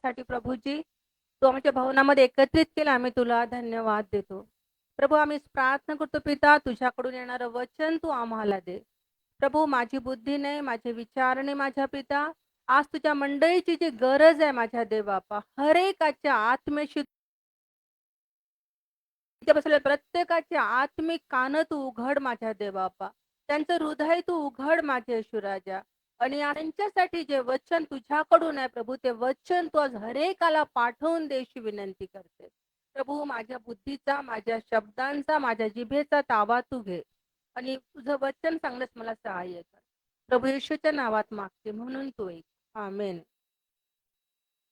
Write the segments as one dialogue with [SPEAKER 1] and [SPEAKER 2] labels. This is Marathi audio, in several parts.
[SPEAKER 1] वेळेसाठी प्रभूजी तू आमच्या भवनामध्ये एकत्रित केलं, आम्ही तुला धन्यवाद देतो. प्रभू आम्ही प्रार्थना करतो पिता, तुझ्याकडून येणारं वचन तू आम्हाला दे. प्रभू माझी बुद्धी नाही, माझे विचार नाही माझ्या पिता. आज तुझ्या मंडळीची जी गरज आहे माझ्या देवबापा, हर एकाच्या आत्म्याशी तिथे बसलेल्या प्रत्येकाचे आत्मिक कान तू उघड माझ्या देवबापा. त्यांचं हृदय तू उघड माझे येशूराजा. आणि त्यांच्यासाठी जे वचन तुझ्याकडून आहे प्रभू, ते वचन तू आज हरेकाला पाठवून देशी विनंती करते. प्रभू माझ्या बुद्धीचा, माझ्या शब्दांचा, माझ्या जिभेचा ताबा तू घे आणि तुझं वचन सांगण्यास मला सहाय्य कर. प्रभू येशूच्या नावात मागते म्हणून तू एक. आमेन.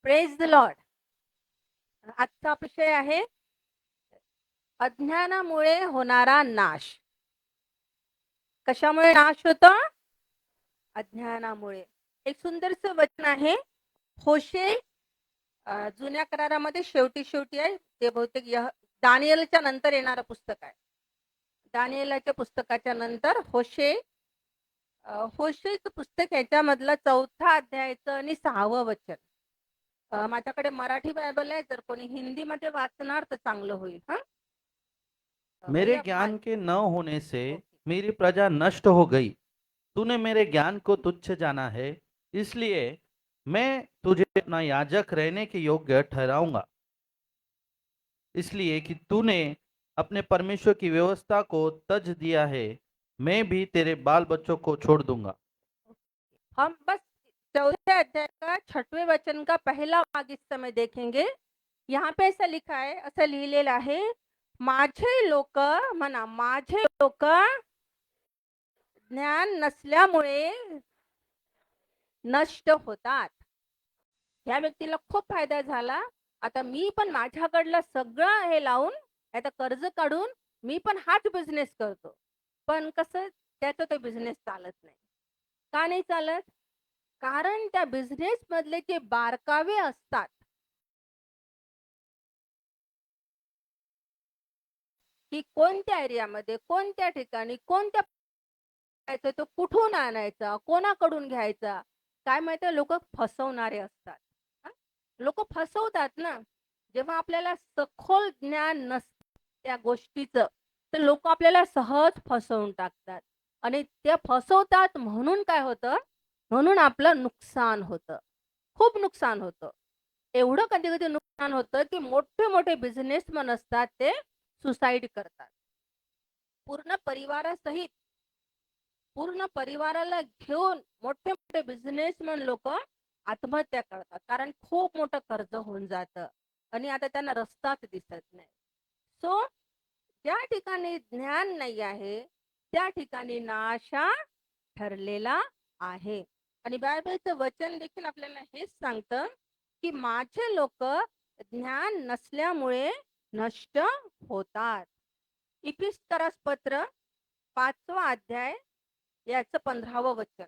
[SPEAKER 1] Praise the Lord. आजचा विषय आहे अज्ञानामुळे होणारा नाश. कशामुळे नाश होतो? अज्ञानामुळे. एक सुंदरसं वचन आहे होशे, जुन्या करारामध्ये शेवटी आहे. ते बहुतेक दानिएलच्या नंतर येणारं पुस्तक आहे. दानिएलच्या पुस्तकाच्या नंतर होशेचं पुस्तक याच्यामधलं 4था अध्यायाचं आणि 6वं वचन. माझ्याकडे मराठी बायबल आहे, जर कोणी हिंदीमध्ये वाचणार तर चांगलं होईल.
[SPEAKER 2] मेरे ज्ञान के न होने से मेरी प्रजा नष्ट हो गई। तूने मेरे ज्ञान को तुच्छ जाना है, इसलिए मैं तुझे अपना याजक रहने के योग्य ठहराऊंगा। इसलिए कि तूने अपने परमेश्वर की व्यवस्था को तज दिया है, मैं भी तेरे बाल बच्चों को छोड़ दूंगा।
[SPEAKER 1] हम बस 4थे अध्याय का 6वें वचन का पहला भाग इस समय देखेंगे. यहाँ पे ऐसा लिखा है, असं लिहिलेलं आहे, माझे लोक म्हणा, माझे लोक ज्ञान नसल्यामुळे नष्ट होतात. ह्या व्यक्तीला खूप फायदा झाला. आता मी पण माझ्याकडलं सगळं हे लावून, आता कर्ज काढून मी पण हाच बिझनेस करतो. पण कसं त्याचा तो बिझनेस चालत नाही. का नाही चालत? कारण त्या बिझनेस मधले जे बारकावे असतात, की कोणत्या एरियामध्ये, कोणत्या ठिकाणी, कोणत्या तो कुठून आणायचा, कोणाकडून घ्यायचा, काय माहिती लोक फसवणारे असतात. लोक फसवतात ना. जेव्हा आपल्याला सखोल ज्ञान नसतं त्या गोष्टीचं, तर लोक आपल्याला सहज फसवून टाकतात आणि ते फसवतात. म्हणून काय होतं, म्हणून आपलं नुकसान होतं, खूप नुकसान होतं. एवढं कधी कधी नुकसान होतं की मोठे मोठे बिझनेसमन असतात ते सुसाईड करतात. पूर्ण परिवारासहित, पूर्ण परिवाराला घेऊन मोठे मोठे बिझनेसमन लोक आत्महत्या करतात. कारण खूप मोठं कर्ज होऊन जातं आणि आता त्यांना रस्ताच दिसत नाही. सो ज्या ठिकाणी ज्ञान नाही आहे त्या ठिकाणी नाशा ठरलेला आहे. आणि बायबलचं वचन देखील आपल्याला हेच सांगतं की माझे लोक ज्ञान नसल्यामुळे नष्ट होतात. इफिसकरास पत्र 5वा अध्याय याचं 15वं वचन.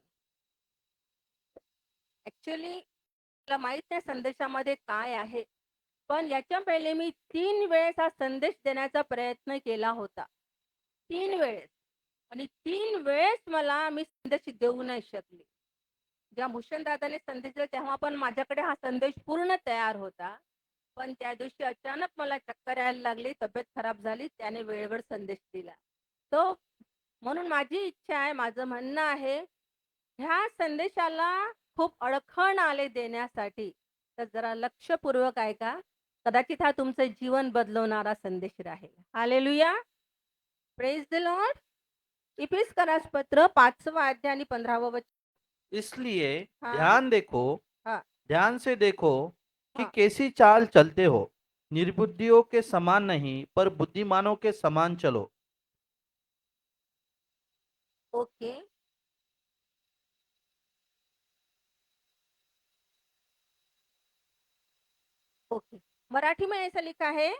[SPEAKER 1] ऍक्च्युली मला माहित नाही संदेशामध्ये काय आहे, पण याच्या पहिले मी 3 वेळेस हा संदेश देण्याचा प्रयत्न केला होता. 3 वेळेस. आणि 3 वेळेस मी संदेश देऊ नाही शकले. जेव्हा भूषण दादाने संदेश दिला तेव्हा पण माझ्याकडे हा संदेश पूर्ण तयार होता. पण त्या दिवशी अचानक मला चक्कर यायला लागली, तब्येत खराब झाली, त्याने वेळेवर संदेश दिला. तो म्हणून माझी इच्छा आहे, माझं म्हणणं आहे, ह्या संदेशाला खूप अडखण आले देण्यासाठी. तर जरा लक्षपूर्वक ऐका. कदाचित हा तुमचं जीवन बदलवणारा संदेश राहील. हालेलुया. Praise the Lord. इफिसकरास पत्र 5वा अध्याय आणि 15वं वचन.
[SPEAKER 2] इसलिए
[SPEAKER 1] हाँ
[SPEAKER 2] ध्यान देखो,
[SPEAKER 1] हाँ
[SPEAKER 2] ध्यान से देखो कि
[SPEAKER 1] हाँ.
[SPEAKER 2] कैसी चाल चलते हो। निर्बुद्धियों के समान नहीं, पर बुद्धिमानों के समान चलो।
[SPEAKER 1] ओके. ओके. मराठी में ऐसा लिखा है,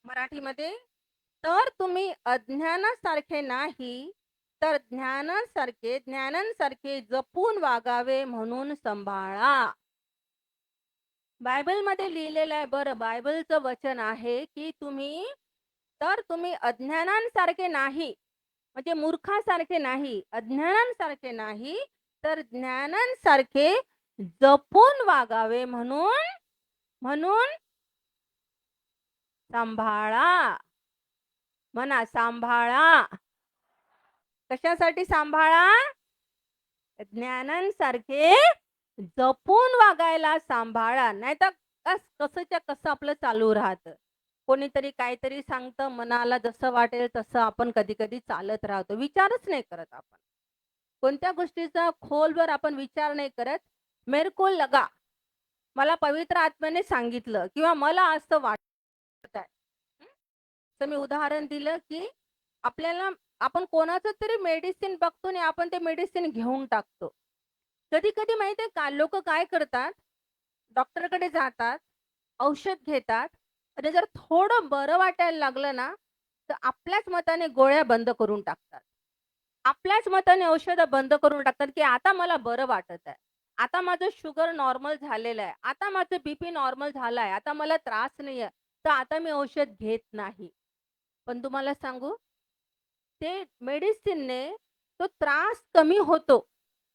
[SPEAKER 1] मराठीमध्ये, तर तुम्ही अज्ञानासारखे नाही, तर ज्ञानांसारखे जपून वागावे म्हणून सांभाळा. बायबलमध्ये लिहिलेलं आहे. बरं, बायबलचं वचन आहे की तुम्ही अज्ञानांसारखे नाही, म्हणजे मूर्खासारखे नाही, अज्ञानांसारखे नाही, तर ज्ञानांसारखे जपून वागावे म्हणून म्हणून सांभाळा. म्हणा सांभाळा. कशासाठी सांभाळा? ज्ञानांसारखे जपून वागायला सांभाळा. नाहीतर कसंच्या कसं आपलं चालू राहतं. कोणीतरी काहीतरी सांगतं, मनाला जसं वाटेल तसं आपण कधी-कधी चालत राहतो. विचारच नाही करत आपण. कोणत्या गोष्टीचा खोलवर आपण विचार नाही करत. मेरे को लगा, मला पवित्र आत्म्याने सांगितलं किंवा मला असं वाटत आहे. तर मी उदाहरण दिलं, की आपल्याला आपण कोणाचं तरी मेडिसिन बघतो आणि आपण ते मेडिसिन घेऊन टाकतो. कधी-कधी माहिती आहे का, लोकं काय करतात, डॉक्टरकडे जातात, औषध घेतात आणि जर थोडं बरं वाटायला लागलं ना, तर आपल्याच मताने गोळ्या बंद करून टाकतात. आपल्याच मताने औषधं बंद करून टाकतात, की आता मला बरं वाटत आहे. आता माझं शुगर नॉर्मल झालेलं आहे. आता माझं बीपी नॉर्मल झाला आहे. आता मला त्रास नाही आहे. तर आता मी औषध घेत नाही. पण तुम्हाला सांगू, ते मेडिसिनने तो त्रास कमी होतो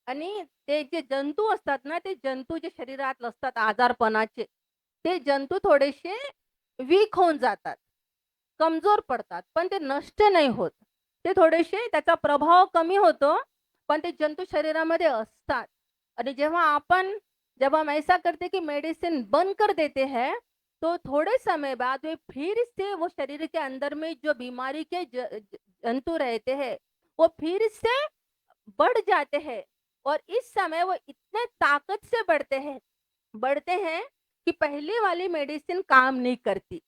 [SPEAKER 1] आणि ते जे जंतू असतात ना, ते जंतू जे शरीरात असतात आजारपणाचे, ते जंतू थोडेसे वीक होऊन जातात, कमजोर पडतात, पण ते नष्ट नाही होत. ते थोडेसे त्याचा प्रभाव कमी होतो, पण ते जंतू शरीरामध्ये असतात. आणि जब हम ऐसा करते कि मेडिसिन बंद कर देते हैं, तो थोड़े समय बाद वे फिर से वो शरीर के अंदर में जो बीमारी के जंतु रहते हैं, वो फिर से बढ़ जाते हैं और इस समय वो इतने ताकत से बढ़ते हैं कि पहले वाली मेडिसिन काम नहीं करती।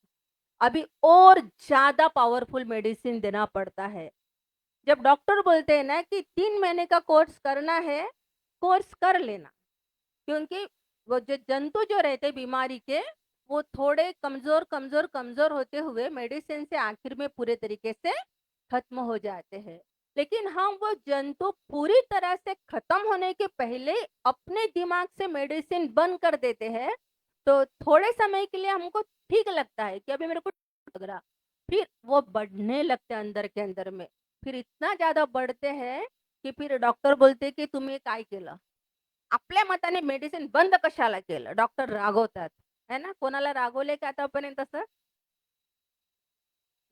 [SPEAKER 1] अभी और ज़्यादा पावरफुल मेडिसिन देना पड़ता है। जब डॉक्टर बोलते हैं ना कि 3 महीने का कोर्स करना है, कोर्स कर लेना। क्योंकि वो जो जंतु जो रहते हैं बीमारी के, वो थोड़े कमज़ोर होते हुए मेडिसिन से आखिर में पूरे तरीके से खत्म हो जाते हैं। लेकिन हम वो जंतु पूरी तरह से खत्म होने के पहले अपने दिमाग से मेडिसिन बंद कर देते हैं, तो थोड़े समय के लिए हमको ठीक लगता है कि अभी मेरे को लग रहा, फिर वो बढ़ने लगते हैं अंदर के अंदर में। फिर इतना ज़्यादा बढ़ते हैं की फिर डॉक्टर बोलते की तुम्ही काय केलं? आपल्या मताने मेडिसिन बंद कशाला केलं? डॉक्टर रागवतात, है ना? कोणाला रागवले का आतापर्यंत असं?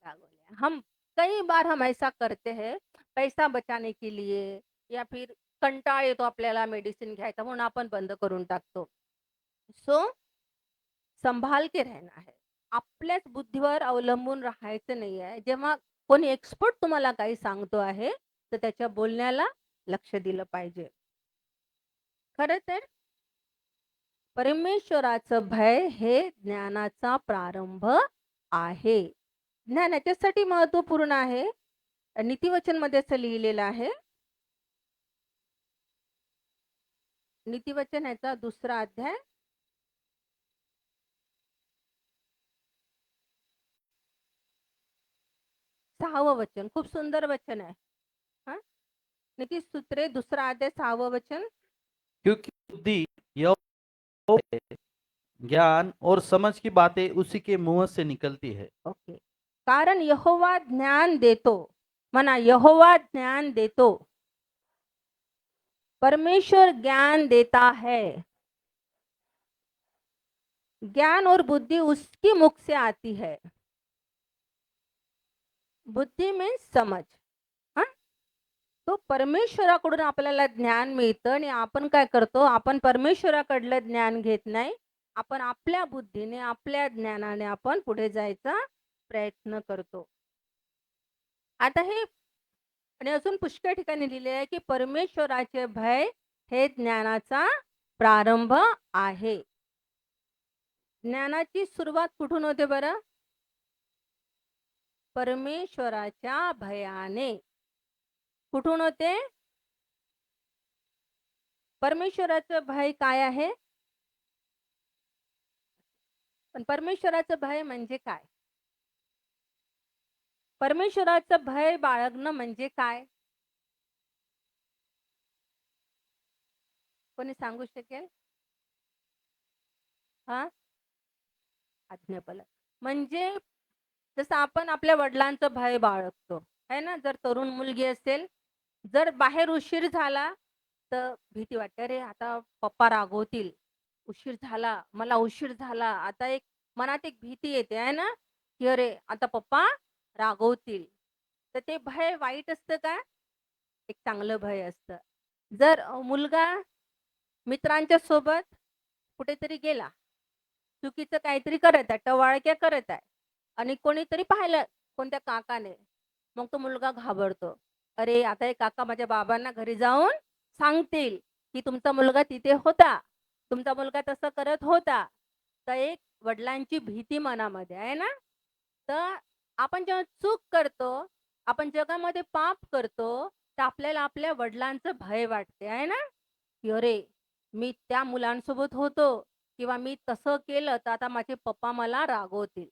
[SPEAKER 1] रागवले. कई बार हम ऐसा करते हैं, पैसा बचाने के लिए या फिर कंटाळा येतो आपल्याला मेडिसिन घ्यायचा म्हणून आपण बंद करून टाकतो. सो संभाल के रहना है. आपल्याच बुद्धीवर अवलंबून राहायचं नाही आहे. जेव्हा कोणी एक्सपर्ट तुम्हाला काही सांगतो आहे, तर त्याच्या बोलण्याला लक्ष दिलं पाहिजे. खरं तर परमेश्वराचं भय हे ज्ञानाचा प्रारंभ आहे. ज्ञान याच्यासाठी महत्त्वपूर्ण आहे. नीतिवचनमध्ये असं लिहिलेलं आहे. नीतिवचन याचा 2रा अध्याय 6वं वचन. खूप सुंदर वचन आहे. हां. नीतिसूत्रे 2रा अध्याय 6वं वचन.
[SPEAKER 2] क्योंकि बुद्धि यहोवा है, ज्ञान और समझ की बातें उसी के मुंह से निकलती है.
[SPEAKER 1] ओके. कारण यहोवा ज्ञान देतो. म्हणा यहोवा ज्ञान देतो. परमेश्वर ज्ञान देता है. ज्ञान और बुद्धि उसकी मुख से आती है. बुद्धी मीन्स समज. हां. तो परमेश्वराकडून आपल्याला ज्ञान मिळतं आणि आपण काय करतो? आपण परमेश्वराकडलं ज्ञान घेत नाही. आपण आपल्या बुद्धीने, आपल्या ज्ञानाने आपण पुढे जायचा प्रयत्न करतो. आता हे आणि अजून पुष्कळ ठिकाणी लिहिले आहे, की परमेश्वराचे भय हे ज्ञानाचा प्रारंभ आहे. ज्ञानाची सुरुवात कुठून होते बरं? परमेश्वराच्या भयाने. कुठून होते? परमेश्वराचं भय काय आहे? पण परमेश्वराचं भय म्हणजे काय? परमेश्वराचं भय बाळगणं म्हणजे काय? कोणी सांगू शकेल? हां? आज्ञापालन. म्हणजे जसं आपण आपल्या वडिलांचं भय बाळगतो, है ना? जर तरुण मुलगी असेल, जर बाहेर उशीर झाला, तर भीती वाटते, "अरे, आता पप्पा रागवतील. उशीर झाला, मला उशीर झाला." आता एक मनात एक भीती येते आहे ना, की "अरे, आता पप्पा रागवतील." तर ते भय वाईट असतं का? एक चांगलं भय असतं. जर मुलगा मित्रांच्या सोबत कुठेतरी गेला, चुकीचं काहीतरी करत आहे, टवाळक्या करत आहे आणि कोणीतरी पाहिलं कोणत्या काकाने, मग तो मुलगा घाबरतो. "अरे, आता हे काका माझ्या बाबांना घरी जाऊन सांगतील, की तुमचा मुलगा तिथे होता. तुमचा मुलगा तसं करत होता." तर एक वडिलांची भीती मनामध्ये आहे ना. तर आपण जेव्हा चूक करतो, आपण जगामध्ये पाप करतो, तर आपल्याला आपल्या वडिलांचं भय वाटते आहे ना, की "अरे, मी त्या मुलांसोबत होतो किंवा मी तसं केलं, तर आता माझे पप्पा मला रागवतील."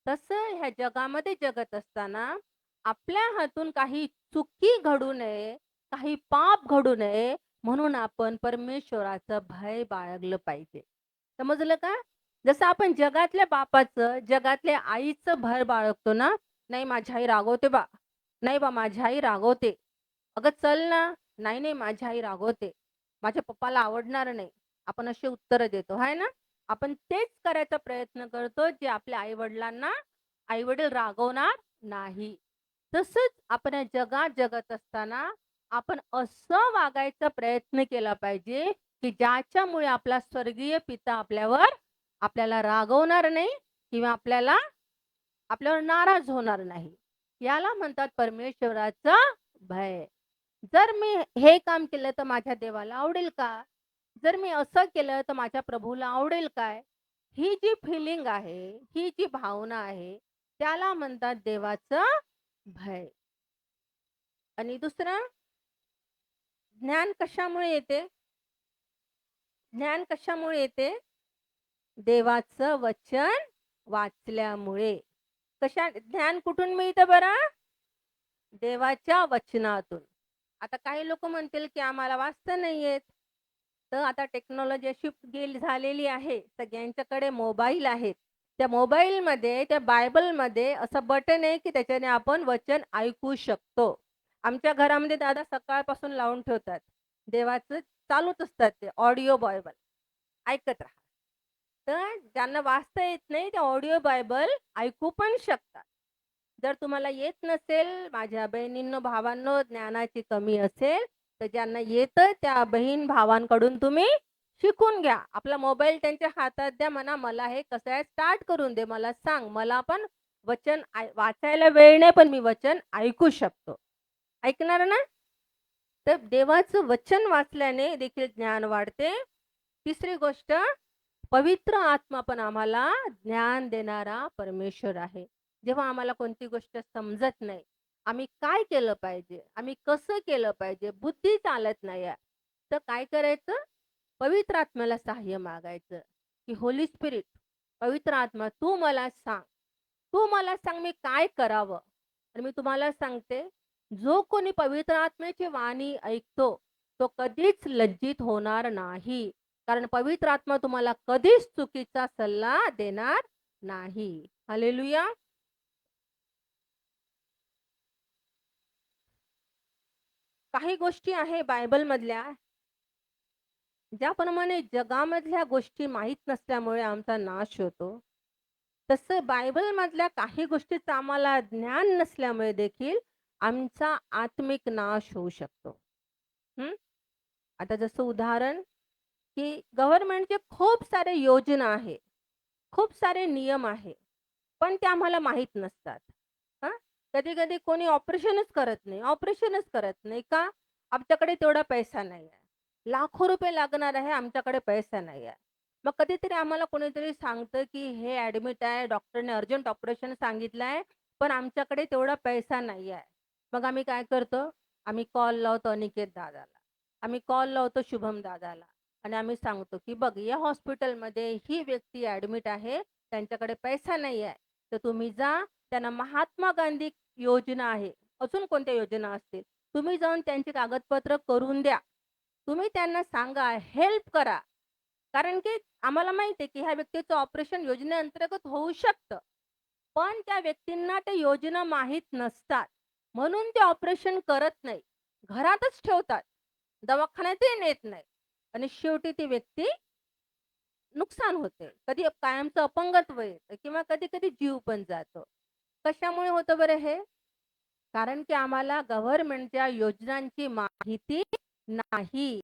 [SPEAKER 1] तसं ह्या जगामध्ये जगत असताना आपल्या हातून काही चुकी घडू नये, काही पाप घडू नये, म्हणून आपण परमेश्वराचं भय बाळगलं पाहिजे. समजलं का? जसं आपण जगातल्या बापाचं, जगातल्या आईचं भय बाळगतो ना, "नाही, माझी आई रागवते बा. नाही बा, माझी आई रागवते. अगं चल ना." "नाही, नाही, माझी आई रागवते. माझ्या पप्पाला आवडणार नाही." आपण अशी उत्तरं देतो, आहे ना? आपण तेच करायचा प्रयत्न करतो, जे आपल्या आई-वडिलांना आई-वडील रागवणार नाही. तसंच आपण या जगात जगत असताना आपण असं वागायचा प्रयत्न केला पाहिजे, की ज्याच्यामुळे आपला स्वर्गीय पिता आपल्याला रागवणार नाही किंवा आपल्यावर नाराज होणार नाही. याला म्हणतात परमेश्वराचं भय. जर मी हे काम केलं तर माझ्या देवाला आवडेल का? जर मी असं केलं तर माझ्या प्रभूला आवडेल काय? ही जी फीलिंग आहे, ही जी भावना आहे, त्याला म्हणतात देवाचं भय. आणि दुसरं ज्ञान कशामुळे येते? ज्ञान कशामुळे येते? देवाचं वचन वाचल्यामुळे. ज्ञान कुठून मिळतं बरं? देवाच्या वचनातून. आता काही लोकं म्हणतील, की आम्हाला वाचता नाही येत. तर आता टेक्नॉलॉजी अशी झालेली आहे. सगळ्यांच्याकडे मोबाईल आहेत. त्या मोबाईलमध्ये, त्या बायबलमध्ये असं बटन आहे, की त्याच्याने आपण वचन ऐकू शकतो. आमच्या घरामध्ये दादा सकाळपासून लावून ठेवतात. देवाचं चालूच असतात ते ऑडिओ बायबल. ऐकत राहा. तर ज्यांना वाचता येत नाही, ते ऑडिओ बायबल ऐकू पण शकतात. जर तुम्हाला येत नसेल, माझ्या बहिणींनो, भावांनो, ज्ञानाची कमी असेल, तर ज्यांना येतं त्या बहीण-भावांकडून तुम्ही शिकून घ्या. आपला मोबाईल त्यांच्या हातात द्या. म्हणा, "मला हे कसं आहे स्टार्ट करून दे. मला सांग. मला पण वचन वाचायला वेळ नाही, पण मी वचन ऐकू शकतो." ऐकणार ना? तर देवाचं वचन वाचल्याने देखील ज्ञान वाढते. तिसरी गोष्ट, पवित्र आत्मा पण आम्हाला ज्ञान देणारा परमेश्वर आहे. जेव्हा आम्हाला कोणती गोष्ट समजत नाही, आम्ही काय केलं पाहिजे, आम्ही कसं केलं पाहिजे, बुद्धी चालत नाही आहे, तर काय करायचं? पवित्र आत्म्याला सहाय्य मागायचं, की होली स्पिरिट, पवित्र आत्मा तू मला सांग. तू मला सांग मी काय करावं? आणि मी तुम्हाला सांगते, जो कोणी पवित्र आत्म्याची वाणी ऐकतो, तो कधीच लज्जित होणार नाही. कारण पवित्र आत्मा तुम्हाला कधीच चुकीचा सल्ला देणार नाही. हालेलुया. काही गोष्टी आहे बायबलमधल्या, ज्याप्रमाणे जगामधल्या गोष्टी माहीत नसल्यामुळे आमचा नाश होतो. तसं बायबलमधल्या काही गोष्टीचं आम्हाला ज्ञान नसल्यामुळे देखील आमचा आत्मिक नाश होऊ शकतो. हं. आता जसं उदाहरण, की गव्हर्नमेंटचे खूप सारे योजना आहे, खूप सारे नियम आहे, पण ते आम्हाला माहीत नसतात. हां, कधी-कधी कोणी ऑपरेशनच करत नाही का? आमच्याकडे तेवढा पैसा नाही आहे. लाखो रुपये लागणार आहे, आमच्याकडे पैसा नाही आहे. मग कधीतरी आम्हाला कोणीतरी सांगतं, की हे ॲडमिट आहे, डॉक्टरने अर्जंट ऑपरेशन सांगितलं आहे, पण आमच्याकडे तेवढा पैसा नाही आहे. मग आम्ही काय करतो? आम्ही कॉल लावतो अनिकेत दादाला. आम्ही कॉल लावतो शुभम दादाला आणि आम्ही सांगतो, की "बघ, या हॉस्पिटलमध्ये ही व्यक्ती ॲडमिट आहे, त्यांच्याकडे पैसा नाही आहे. तर तुम्ही जा, त्यांना महात्मा गांधी योजना आहे, अजून कोणत्या योजना असतील, तुम्ही जाऊन त्यांची कागदपत्र करून द्या. तुम्ही त्यांना सांगा, हेल्प करा." कारण की आम्हाला माहिती आहे, की ह्या व्यक्तीचं ऑपरेशन योजनेअंतर्गत होऊ शकतं. पण त्या व्यक्तींना त्या योजना माहीत नसतात. म्हणून ते ऑपरेशन करत नाही. घरातच ठेवतात. दवाखान्यातही नेत नाही आणि शेवटी ती व्यक्ती नुकसान होते. कधी कायमचं अपंगत्व येतं किंवा कधी-कधी जीव पण जातो. कशामुळे होतं बरं हे? कारण की आम्हाला गव्हर्नमेंटच्या योजनांची माहिती नाही.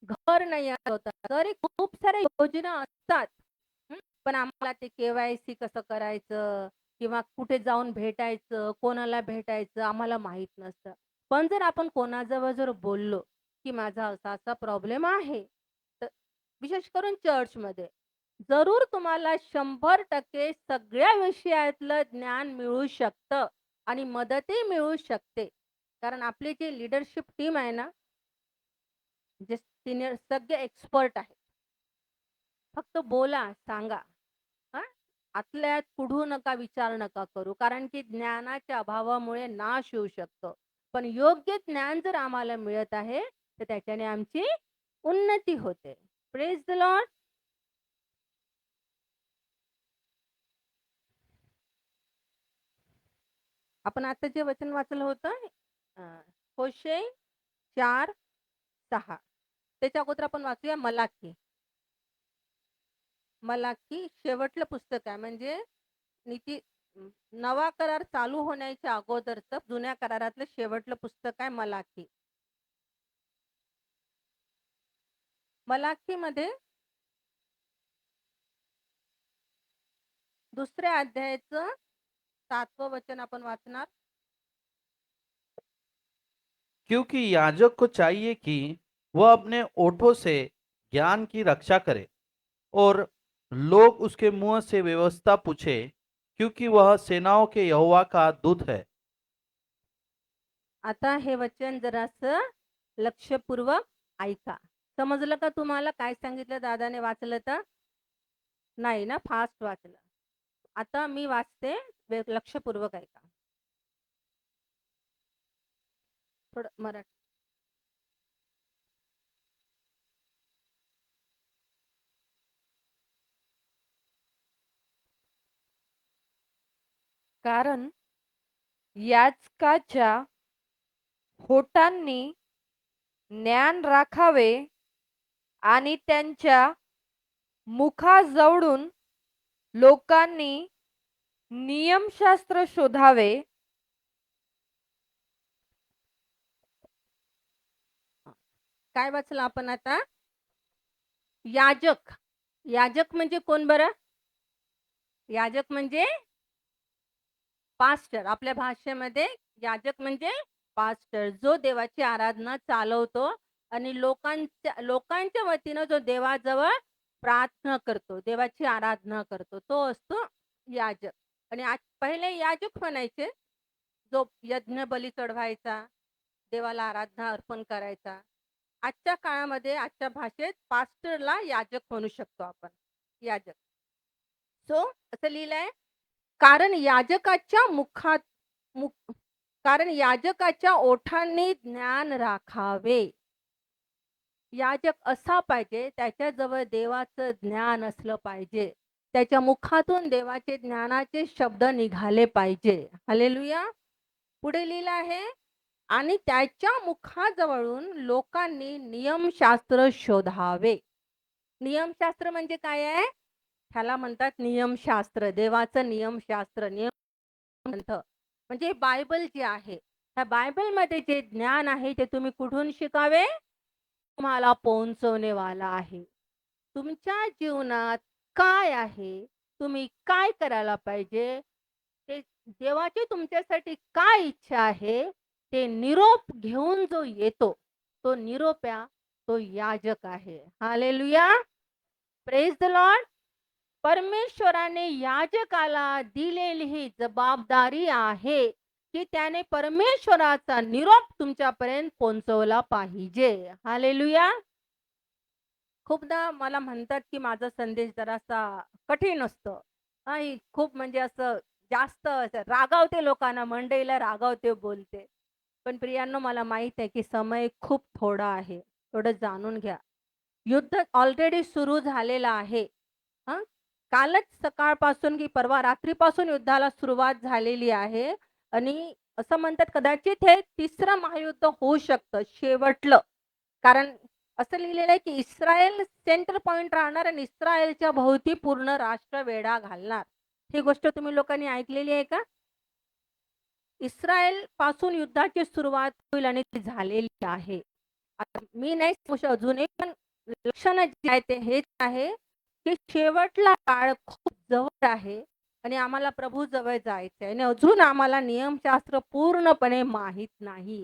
[SPEAKER 1] घर नाही होतं. तरी खूप साऱ्या योजना असतात. पण आम्हाला ते के-वाय-सी कसं करायचं किंवा कुठे जाऊन भेटायचं, कोणाला भेटायचं आम्हाला माहीत नसतं. पण जर आपण कोणाजवळ जर बोललो, की माझा असा-असा प्रॉब्लेम आहे. तर विशेष करून चर्चमध्ये जरूर तुम्हाला 100% सगळ्या विषयातलं ज्ञान मिळू शकतं आणि मदतही मिळू शकते. कारण आपली जी लीडरशिप टीम आहे ना, जे सीनियर सगळे एक्सपर्ट आहेत. फक्त बोला, सांगा. हां? आतल्या आत कुढू नका, विचार नका करू. कारण की ज्ञानाच्या अभावामुळे नाश होऊ शकतो. पण योग्य ज्ञान जर आम्हाला मिळत आहे, तर त्याच्याने आमची उन्नती होते. Praise the Lord. आपण आता जे वचन वाचलं होतं अ, होशे 4:6 त्याच्या अगोदर आपण वाचूया मलाकी. मलाकी शेवटलं पुस्तक आहे म्हणजे नीती नवा करार चालू होण्याच्या अगोदरचं जुन्या करारातलं शेवटलं पुस्तक आहे मलाकी. मलाकीमध्ये 2ऱ्या अध्यायाचं 7वं वचन आपण वाचणार.
[SPEAKER 2] क्योंकि याजक को चाहिए कि वह अपने ओठों से ज्ञान की रक्षा करे और लोग उसके मुंह से व्यवस्था पूछे, क्योंकि वह सेनाओं के यहोवा का दूत है.
[SPEAKER 1] आता हे वचन जरासं लक्षपूर्वक ऐका. समजलं का तुम्हाला काय सांगितलं दादाने वाचलं तर? नाही ना, फास्ट वाचलं. आता मी वाचते, लक्षपूर्वक ऐका. थोडं मराठी.
[SPEAKER 3] कारण याजकाच्या होटांनी ज्ञान राखावे आणि त्यांच्या मुखाजवळून लोकांनी नियमशास्त्र शोधावे.
[SPEAKER 1] काय वाचलं आपण आता? याजक. याजक म्हणजे कोण बरं? याजक म्हणजे पास्टर. आपल्या भाषेमध्ये याजक म्हणजे पास्टर, जो देवाची आराधना चालवतो आणि लोकांच्या वतीनं जो देवाजवळ प्रार्थना करतो, देवाची आराधना करतो, तो असतो याजक. आणि आज पहिले याजक म्हणायचे, जो यज्ञ बली चढवायचा, देवाला आराधना अर्पण करायचा. आजच्या काळामध्ये, आजच्या भाषेत पास्टरला याजक म्हणू शकतो आपण, याजक. सो असं लिहिलंय, कारण याजकाच्या कारण याजकाच्या ओठांनी ज्ञान राखावे. याजक असा पाहिजे, त्याच्याजवळ देवाचं ज्ञान असलं पाहिजे. त्याच्या मुखातून देवाचे ज्ञानाचे शब्द निघाले पाहिजे. हालेलुया. पुढे लिहिलं आहे, आणि त्याच्या मुखाजवळून लोकांनी नियमशास्त्र शोधावे. नियमशास्त्र म्हणजे काय आहे? ह्याला म्हणतात नियमशास्त्र, देवाचं नियमशास्त्र. ग्रंथ म्हणजे बायबल जे आहे, त्या बायबलमध्ये जे ज्ञान आहे ते तुम्ही कुठून शिकावे? तुम्हाला पोहोचवणेवाला आहे. तुमच्या जीवनात काय आहे, तुम्ही काय करायला पाहिजे, ते देवाची तुमच्यासाठी काय इच्छा आहे, ते निरोप घेऊन जो येतो, तो निरोप्या, तो याजक आहे. हालेलुया. Praise the Lord. परमेश्वराने याजकाला दिलेली ही जबाबदारी आहे की त्याने परमेश्वराचा निरोप तुमच्यापर्यंत पोहोचवला पाहिजे. हालेलुया. खूपदा मला म्हणतात की माझा संदेश जरासा कठीण असतो आणि खूप म्हणजे असं जास्त रागावते, लोकांना मंडईला रागावते, बोलते. पण प्रियांनो, मला माहित आहे की समय खूप थोडा आहे. थोडं जाणून घ्या. युद्ध ऑलरेडी सुरू झालेलं आहे. हं? कालच सकाळपासून की परवा रात्रीपासून युद्धाला सुरुवात झालेली आहे आणि असं म्हणतात कदाचित हे 3रं महायुद्ध होऊ शकतं, शेवटलं. कारण असं लिहिलेलं आहे, की इस्रायल सेंटर पॉइंट राहणार आणि इस्रायलच्या भोवती पूर्ण राष्ट्र वेढा घालणार. ही गोष्ट तुम्ही लोकांनी ऐकलेली आहे का? इस्रायल पासून युद्धाची सुरुवात होईल आणि ती झालेली आहे. आता मी नाही सांगू अजूनही, पण लक्षण जे आहे ते हेच आहे, की शेवटला काळ खूप जवळ आहे आणि आम्हाला प्रभू जवळ जायचं आहे आणि अजून आम्हाला नियमशास्त्र पूर्णपणे माहीत नाही.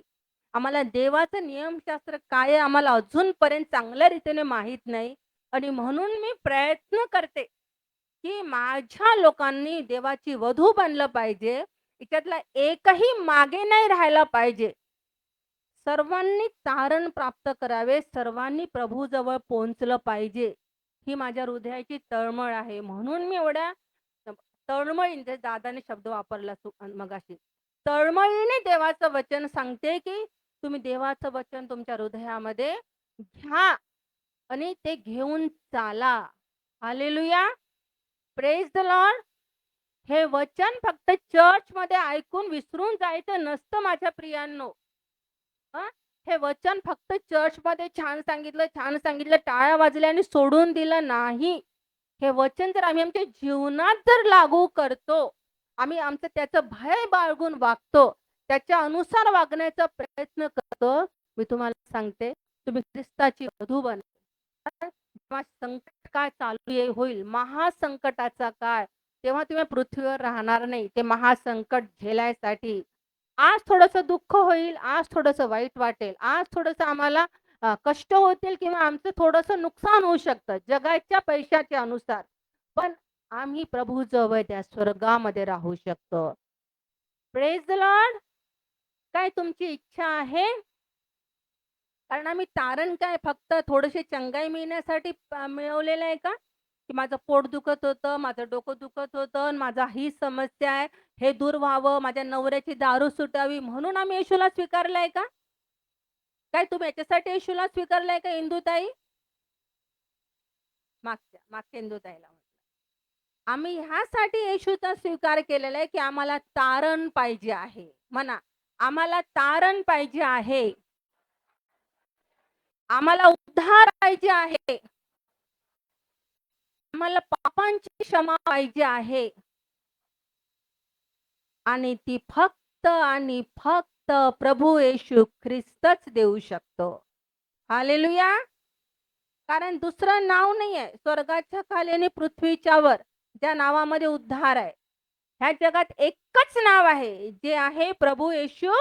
[SPEAKER 1] आम्हाला देवाचं नियमशास्त्र काय आहे आम्हाला अजूनपर्यंत चांगल्या रीतीने माहीत नाही आणि म्हणून मी प्रयत्न करते, की माझ्या लोकांनी देवाची वधू बनलं पाहिजे. याच्यातला एकही मागे नाही राहायला पाहिजे. सर्वांनी तारण प्राप्त करावे, सर्वांनी प्रभूजवळ पोहोचलं पाहिजे. ही माझ्या हृदयाची तळमळ आहे. म्हणून मी एवढ्या तळमळीने दादाने शब्द वापरला मगाशी. तळमळीने देवाचं वचन सांगते, की तुम्ही देवाचं वचन तुमच्या हृदयामध्ये घ्या आणि ते घेऊन चाला. हालेलुया! Praise the Lord! हे वचन फक्त चर्चमध्ये ऐकून विसरून जायचं नसतं माझ्या प्रियांनो. हे वचन फक्त चर्चमध्ये छान सांगितलं, टाळ्या वाजल्या आणि सोडून दिलं नाही. हे वचन जर आम्ही आमच्या जीवनात जर लागू करतो, आम्ही आमचं त्याचं भय बाळगून वागतो, त्याच्या अनुसार वागण्याचा प्रयत्न करतो, मी तुम्हाला सांगते, तुम्ही ख्रिस्ताची वधू बना. जेव्हा संकट काळ चालू होईल, महासंकटाचा काळ, तेव्हा तुम्ही पृथ्वीवर राहणार नाही. ते महासंकट झेलायसाठी आज थोडंसं दुःख होईल, आज थोडंसं वाईट वाटेल, आज थोडंसं आम्हाला कष्ट होतील किंवा आमचं थोडंसं नुकसान होऊ शकतं जगाच्या पैशाच्या अनुसार. पण आम्ही प्रभू जवळ त्या स्वर्गामध्ये राहू शकतो. Praise the Lord! काय तुमची इच्छा आहे? कारण आम्ही तारण काय फक्त थोडेसे चंगाई मिळण्यासाठी मिळवलेलं आहे का? की माझं पोट दुखत होतं, माझं डोकं दुखत होतं, माझा ही समस्या आहे, हे दूर व्हावं, माझ्या नवऱ्याची दारू सुटावी म्हणून आम्ही येशूला स्वीकारलंय का? काय तुम्ही याच्यासाठी येशूला स्वीकारलंय का इंदुताई? मागच्या इंदुताईला म्हटलं. आम्ही ह्यासाठी येशूचा स्वीकार केलेला आहे, की आम्हाला तारण पाहिजे आहे. म्हणा, आम्हाला तारण पाहिजे आहे. आम्हाला उद्धार पाहिजे आहे. आम्हाला पापांची क्षमा पाहिजे आहे. आणि ती फक्त आणि फक्त प्रभू येशू ख्रिस्तच देऊ शकतो. हालेलुया! कारण दुसरं नाव नाहीये स्वर्गाच्या खाली आणि पृथ्वीच्या वर ज्या नावामध्ये उद्धार आहे. ह्या जगात एकच नाव आहे, जे आहे प्रभू येशू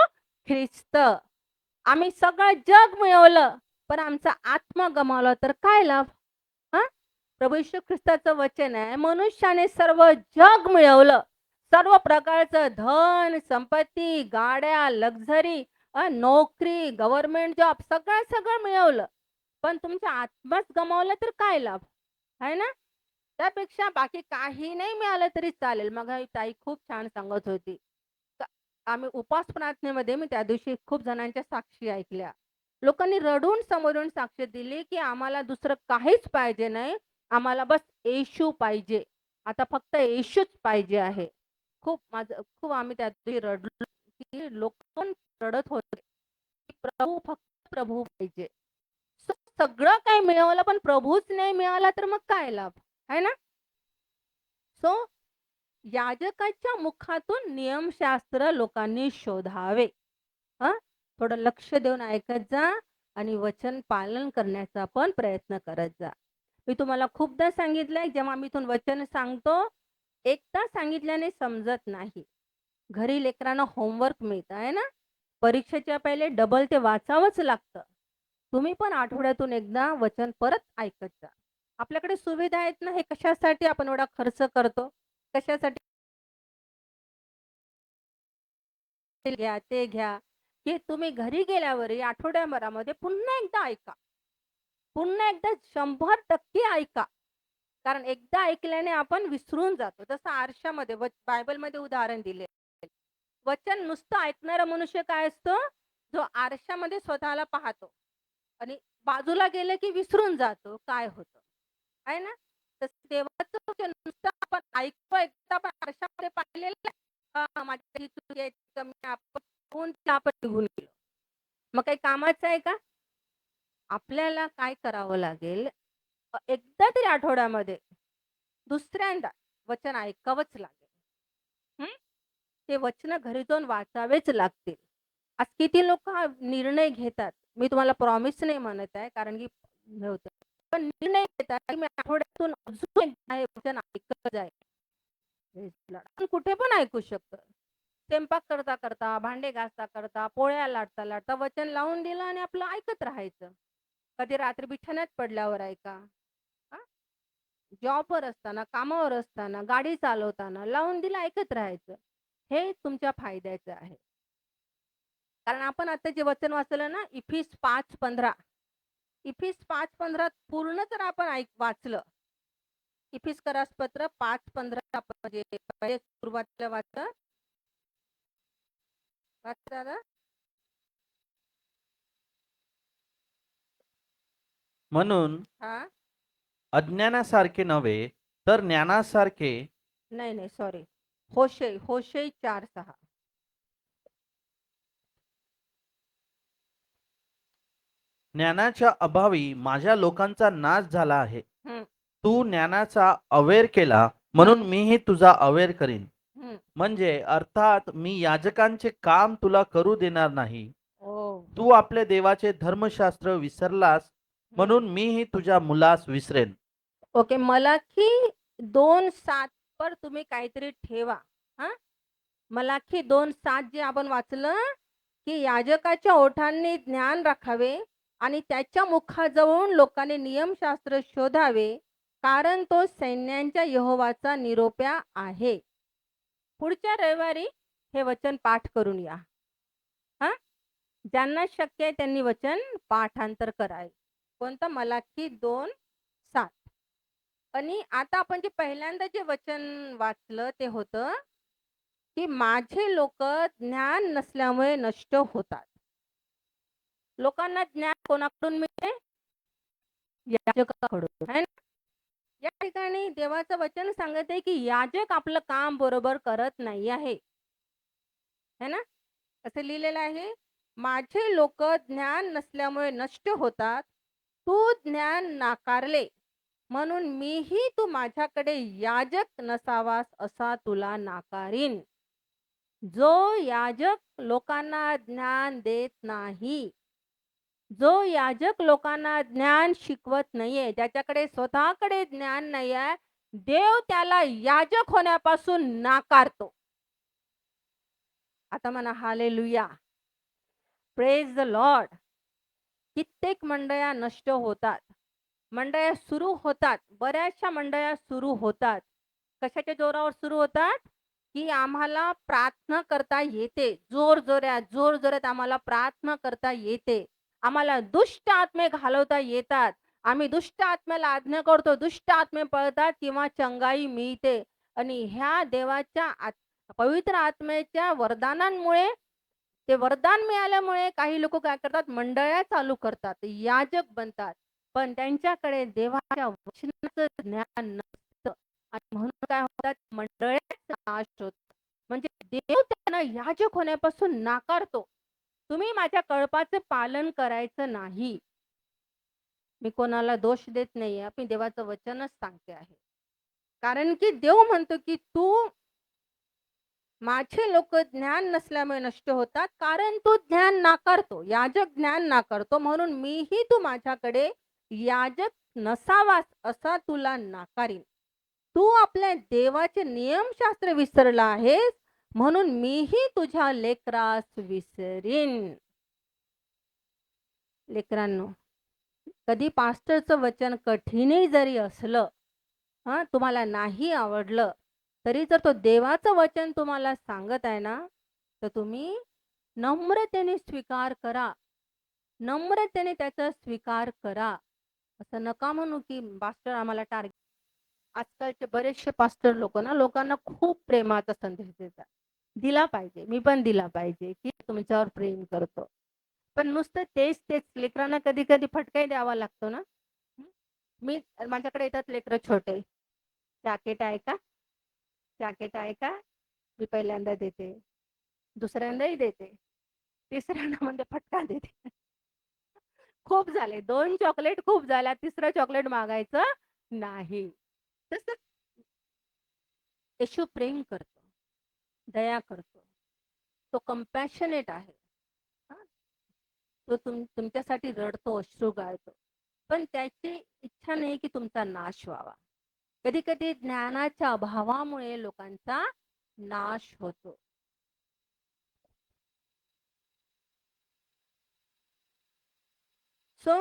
[SPEAKER 1] ख्रिस्त. आम्ही सगळं जग मिळवलं, पण आमचा आत्मा गमावला तर काय लाभ? प्रभू येशू ख्रिस्ताचं वचन आहे, मनुष्याने सर्व जग मिळवलं, सर्व प्रकारचं धन, संपत्ती, गाड्या, लक्झरी, नोकरी, गव्हर्नमेंट जॉब सगळं मिळवलं, पण तुमचा आत्माच गमावला तर काय लाभ? आहे ना? त्यापेक्षा बाकी काही नाही मिळालं तरी चालेल. मग ताई खूप छान सांगत होती. आम्ही उपास प्रार्थनेमध्ये मी त्या दिवशी खूप जणांच्या साक्षी ऐकल्या. लोकांनी रडून समोरून साक्ष दिली, की आम्हाला दुसरं काहीच पाहिजे नाही. आम्हाला बस येशू पाहिजे. आता फक्त येशूच पाहिजे आहे. खूप आम्ही त्या दिवशी रडलो, की लोक पण रडत होते, की फक्त प्रभू पाहिजे. सगळं काही मिळवलं पण प्रभूच नाही मिळाला तर मग काय लाभ? आहे ना? सो याजकाच्या मुखातून नियमशास्त्र लोकांनी शोधावे. थोडं लक्ष देऊन ऐकत जा आणि वचन पालन करण्याचा पण प्रयत्न करत जा. मी तुम्हाला खूपदा सांगितलंय, जेव्हा मी इथून वचन सांगतो, एकदा सांगितल्याने समजत नाही. घरी लेकरांना होमवर्क मिळतं आहे ना, परीक्षेच्या पहिले डबल ते वाचावंच लागतं. तुम्ही पण आठवड्यातून एकदा वचन परत ऐकत जा. आपल्याकडे सुविधा आहेत ना, हे कशासाठी आपण एवढा खर्च करतो? कशासाठी घ्या, ते घ्या, की तुम्ही घरी गेल्यावर या आठवड्याभरामध्ये पुन्हा एकदा ऐका. पुन्हा एकदा 100% ऐका. कारण एकदा ऐकल्याने आपण विसरून जातो. जसं आरशामध्ये बायबलमध्ये उदाहरण दिले. वचन नुसतं ऐकणारा मनुष्य काय असतो? जो आरशामध्ये स्वतःला पाहतो आणि बाजूला गेले की विसरून जातो काय होतं. आहे ना? तसं देवाचं वचन नुसतं आपण ऐकतो, एकदा आपण आरशामध्ये पाहिलेलं आहे. माझी चुकी आहे, कमी आपण निघून गेलो. मग काही कामाचं आहे का? आपल्याला काय करावं लागेल, एकदा तरी आठवड्यामध्ये दुसऱ्यांदा वचन ऐकावंच लागेल. हं? ते वचनं घरी जाऊन वाचावेच लागतील. आज किती लोकं हा निर्णय घेतात. मी तुम्हाला प्रॉमिस नाही म्हणत आहे, कारण की हे होतं. पण निर्णय घेतात, की मी आठवड्यातून अजून एकदा हे वचन ऐकत जाईल. Praise the Lord. आपण कुठे पण ऐकू शकतो. स्वयंपाक करता करता, भांडे घासता करता, पोळ्या लाटता लाटता वचन लावून दिलं आणि आपलं ऐकत राहायचं. कधी रात्री बिछान्यात पडल्यावर ऐका. हां? जॉबवर असताना, कामावर असताना, गाडी चालवताना लावून दिलं ऐकत राहायचं. हे तुमच्या फायद्याचं आहे. कारण आपण आता जे वचन वाचलं ना, इफिस 5:15 इफिस 5:15 पूर्ण जर आपण वाचलं, इफिसकरास पत्र 5:15 आपण म्हणजे पहिले सुरुवातीला वाचा दादा.
[SPEAKER 2] म्हणून
[SPEAKER 1] हां.
[SPEAKER 2] अज्ञानासारखे नव्हे तर ज्ञानासारखे
[SPEAKER 1] नाही, सॉरी. होशे 4:6.
[SPEAKER 2] ज्ञानाच्या अभावी माझ्या लोकांचा नाश झाला आहे.
[SPEAKER 1] हं,
[SPEAKER 2] तू ज्ञानाचा अवेर केला म्हणून
[SPEAKER 1] हं,
[SPEAKER 2] मीही तुझा अवेर करीन.
[SPEAKER 1] हं.
[SPEAKER 2] म्हणजे अर्थात मी याजकांचे काम तुला करू देणार नाही.
[SPEAKER 1] हो.
[SPEAKER 2] तू आपल्या देवाचे धर्मशास्त्र विसरलास म्हणून मीही तुझ्या मुलास विसरेन.
[SPEAKER 1] ओके. मलाकी 2:7 पर तुम्ही काहीतरी ठेवा. हां? मलाकी 2:7 जे आपण वाचलं, की याजकाच्या ओठांनी ज्ञान राखावे आणि त्याच्या मुखाजवळून लोकांनी नियमशास्त्र शोधावे, कारण तो सैन्यांच्या यहोवाचा निरोप्या आहे. पुढच्या रविवारी हे वचन पाठ करून या. हां? ज्यांना शक्य आहे त्यांनी वचन पाठांतर करावे. कोणतं? मलाकी 2:7. आणि आता आपण जे पहिल्यांदा जे वचन वाचलं ते होतं, की माझे लोक ज्ञान नसल्यामुळे नष्ट होतात. लोकांना ज्ञान कोणाकडून मिळते? याजकाकडून, है ना? या ठिकाणी देवाचं वचन सांगत आहे, की याजक आपलं काम बरोबर करत नाही आहे. है ना? असं लिहिलेलं आहे, माझे लोक ज्ञान नसल्यामुळे नष्ट होतात. तू ज्ञान नाकारले म्हणून मीही तू माझ्याकडे याजक नसावास असा तुला नाकारीन. जो याजक लोकांना ज्ञान देत नाही, जो याजक लोकांना ज्ञान शिकवत नाहीये, ज्याच्याकडे स्वतःकडे ज्ञान नाही आहे, देव त्याला याजक होण्यापासून नाकारतो. आता म्हणा हालेलुया, प्रेज द लॉर्ड. कित्येक मंडळ्या नष्ट होतात, मंडळ्या सुरू होतात, बऱ्याचशा मंडळ्या सुरू होतात. कशाच्या जोरावर सुरू होतात? की आम्हाला प्रार्थना करता येते, जोर जोरात आम्हाला प्रार्थना करता येते, आम्हाला दुष्ट आत्मे घालवता येतात, आम्ही दुष्ट आत्म्याला आज्ञा करतो, दुष्ट आत्मे पळतात किंवा चंगाई मिळते. आणि ह्या देवाच्या पवित्र आत्म्याच्या वरदानांमुळे, ते वरदान मिळाल्यामुळे काही लोक काय करतात? मंडळ्या चालू करतात, याजक बनतात, पण त्यांच्याकडे देवाच्या वचनाचं ज्ञान नसतं आणि म्हणून काय होतात? मंडळाचा नाश होतो. म्हणजे देव त्यांना याजक होण्यापासून नाकारतो. तुम्ही माझ्या कळपाचे पालन करायचं नाही. मी कोणाला दोष देत नाहीये, मी देवाचं वचनच सांगते आहे. कारण की देव म्हणतो, की तू माझे लोक ज्ञान नसल्यामुळे नष्ट होतात, कारण तू ज्ञान नाकारतो, याजक ज्ञान नाकारतो, म्हणून मीही तू माझ्याकडे याजक नसावास असा तुला नाकारीन. तू आपल्या देवाचे नियमशास्त्र विसरला आहेस, म्हणून मीही तुझ्या लेकरास विसरीन. लेकरांनो, कधी पास्टरचं वचन कठीणही जरी असलं, तुम्हाला नाही आवडलं, तरी जर तो देवाचं वचन तुम्हाला सांगत आहे ना, तर तुम्ही नम्रतेने स्वीकार करा. नम्रतेने त्याचा स्वीकार करा. असं नका म्हणू, की पास्टर आम्हाला टार्गेट. आजकालचे बरेचसे पास्टर लोक ना, लोकांना खूप प्रेमाचा संदेश देतात. दिला पाहिजे, मी पण दिला पाहिजे, की तुमच्यावर प्रेम करतो. पण नुसतं तेच लेकरांना कधी कधी फटकाही द्यावा लागतो ना. हं? माझ्याकडे येतात लेकरं छोटे, जॅकेट आहे का? जॅकेट आहे का? मी पहिल्यांदा देते, दुसऱ्यांदाही देते, तिसऱ्यांदा म्हणजे फटका देते. खूप झाले. 2 चॉकलेट खूप झाल्या. तिसरं चॉकलेट मागायचं नाही. तसं येशू प्रेम करतो, दया करतो. तो कंपॅशनेट आहे. हां. तो तुमच्यासाठी रडतो, अश्रू गाळतो. पण त्याची इच्छा नाही की तुमचा नाश व्हावा. कधी-कधी ज्ञानाच्या अभावामुळे लोकांचा नाश होतो. सो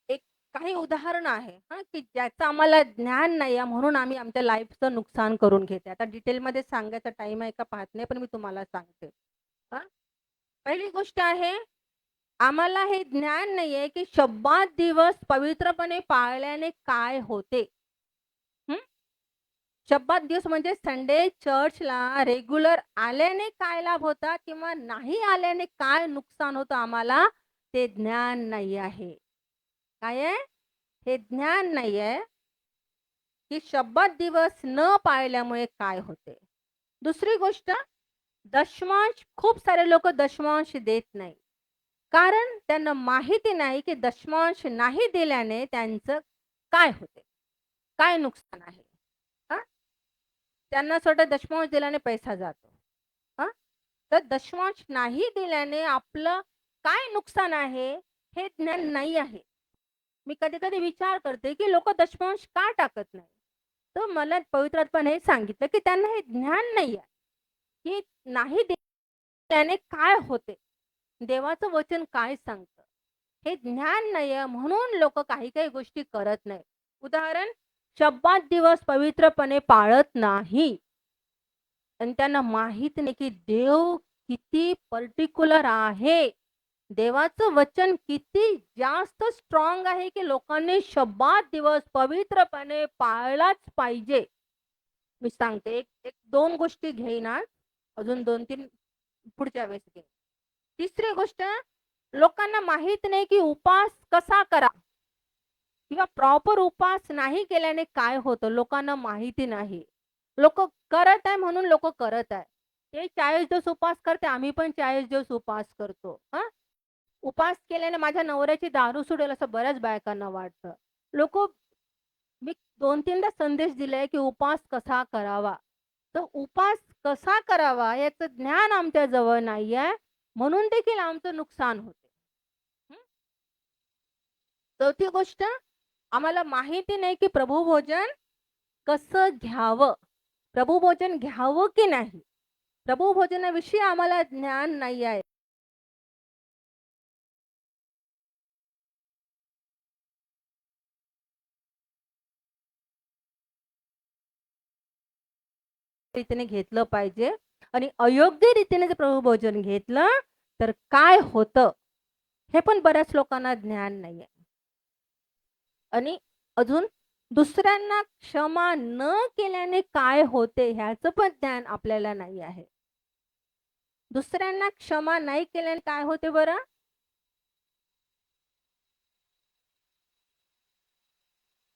[SPEAKER 1] एक काही उदाहरण आहे हां, की ज्याचं आम्हाला ज्ञान नाही आहे म्हणून आम्ही आमच्या लाईफचं नुकसान करून घेते. आता डिटेलमध्ये सांगायचा टाईम आहे का पाहत नाही, पण मी तुम्हाला सांगते. हां, पहिली गोष्ट आहे, आम्हाला हे ज्ञान नाहीये, की शब्बात दिवस पवित्रपणे पाळल्याने काय होते? हं? शब्बात दिवस म्हणजे संडे चर्चला रेग्युलर आल्याने काय लाभ होतात किंवा नाही आल्याने काय नुकसान होतं आम्हाला, ते ज्ञान नाही आहे. काय आहे? हे ज्ञान नाही आहे, की शब्बात दिवस न पाळल्यामुळे काय होते. दुसरी गोष्ट, दशमांश खूप सारे लोकं दशमांश देत नाही. कारण त्यांना माहिती नाही, की दशमांश नाही दिल्याने त्यांचं काय होते, काय नुकसान आहे. हां, त्यांना असं वाटतं दशमांश दिल्याने पैसा जातो. हां, तर दशमांश नाही दिल्याने आपलं काय नुकसान आहे, हे ज्ञान नाही आहे. मी कधी-कधी विचार करते, की लोकं दशमांश का टाकत नाही? तर मला पवित्र आत्म्याने हे सांगितलं, की त्यांना हे ज्ञान नाही आहे, की नाही दिल्याने काय होते. देवाचं वचन काय सांगतं? हे ज्ञान नाहीये म्हणून लोकं काही-काही गोष्टी करत नाही. उदाहरण, शब्बात दिवस पवित्रपणे पाळत नाही. आणि त्यांना माहित नाही, की देव किती पर्टिक्युलर आहे. देवाचं वचन किती जास्त स्ट्राँग आहे, की लोकांनी शब्बात दिवस पवित्रपणे पाळलाच पाहिजे. मी सांगते एक एक 2 गोष्टी घेईन आज. अजून 2-3 पुढच्या वेळेस घेईन. तिसरी गोष्ट, लोकांना माहित नाही, की उपवास कसा करा किंवा प्रॉपर उपवास नाही केल्याने काय होतं लोकांना माहिती नाही. लोकं करत आहे म्हणून लोकं करत आहे. ते 40 दिवस उपवास करते, आम्ही पण 40 दिवस उपवास करतो. हां, उपवास केल्याने माझ्या नवऱ्याची दारू सुटेल असं बऱ्याच बायकांना वाटतं. लोकं मी 2-3दा संदेश दिलाय, की उपवास कसा करावा. तर उपवास कसा करावा याचं ज्ञान आमच्या जवळ नाहीये, म्हणून देखील आमचं नुकसान होते. हं. चौथी गोष्ट, आम्हाला माहिती नाही, की प्रभुभोजन कसं घ्यावं? प्रभुभोजन घ्यावं की नाही? प्रभुभोजनाविषयी आम्हाला ज्ञान नाही आहे. रीतीने घेतलं पाहिजे आणि अयोग्य रीतीने जर प्रभुभोजन घेतलं, तर काय होतं? हे पण बऱ्याच लोकांना ज्ञान नाहीये. आणि अजून दुसऱ्यांना क्षमा न केल्याने काय होते ह्याचं पण ज्ञान आपल्याला नाही आहे. दुसऱ्यांना क्षमा नाही केल्याने काय होते बरं?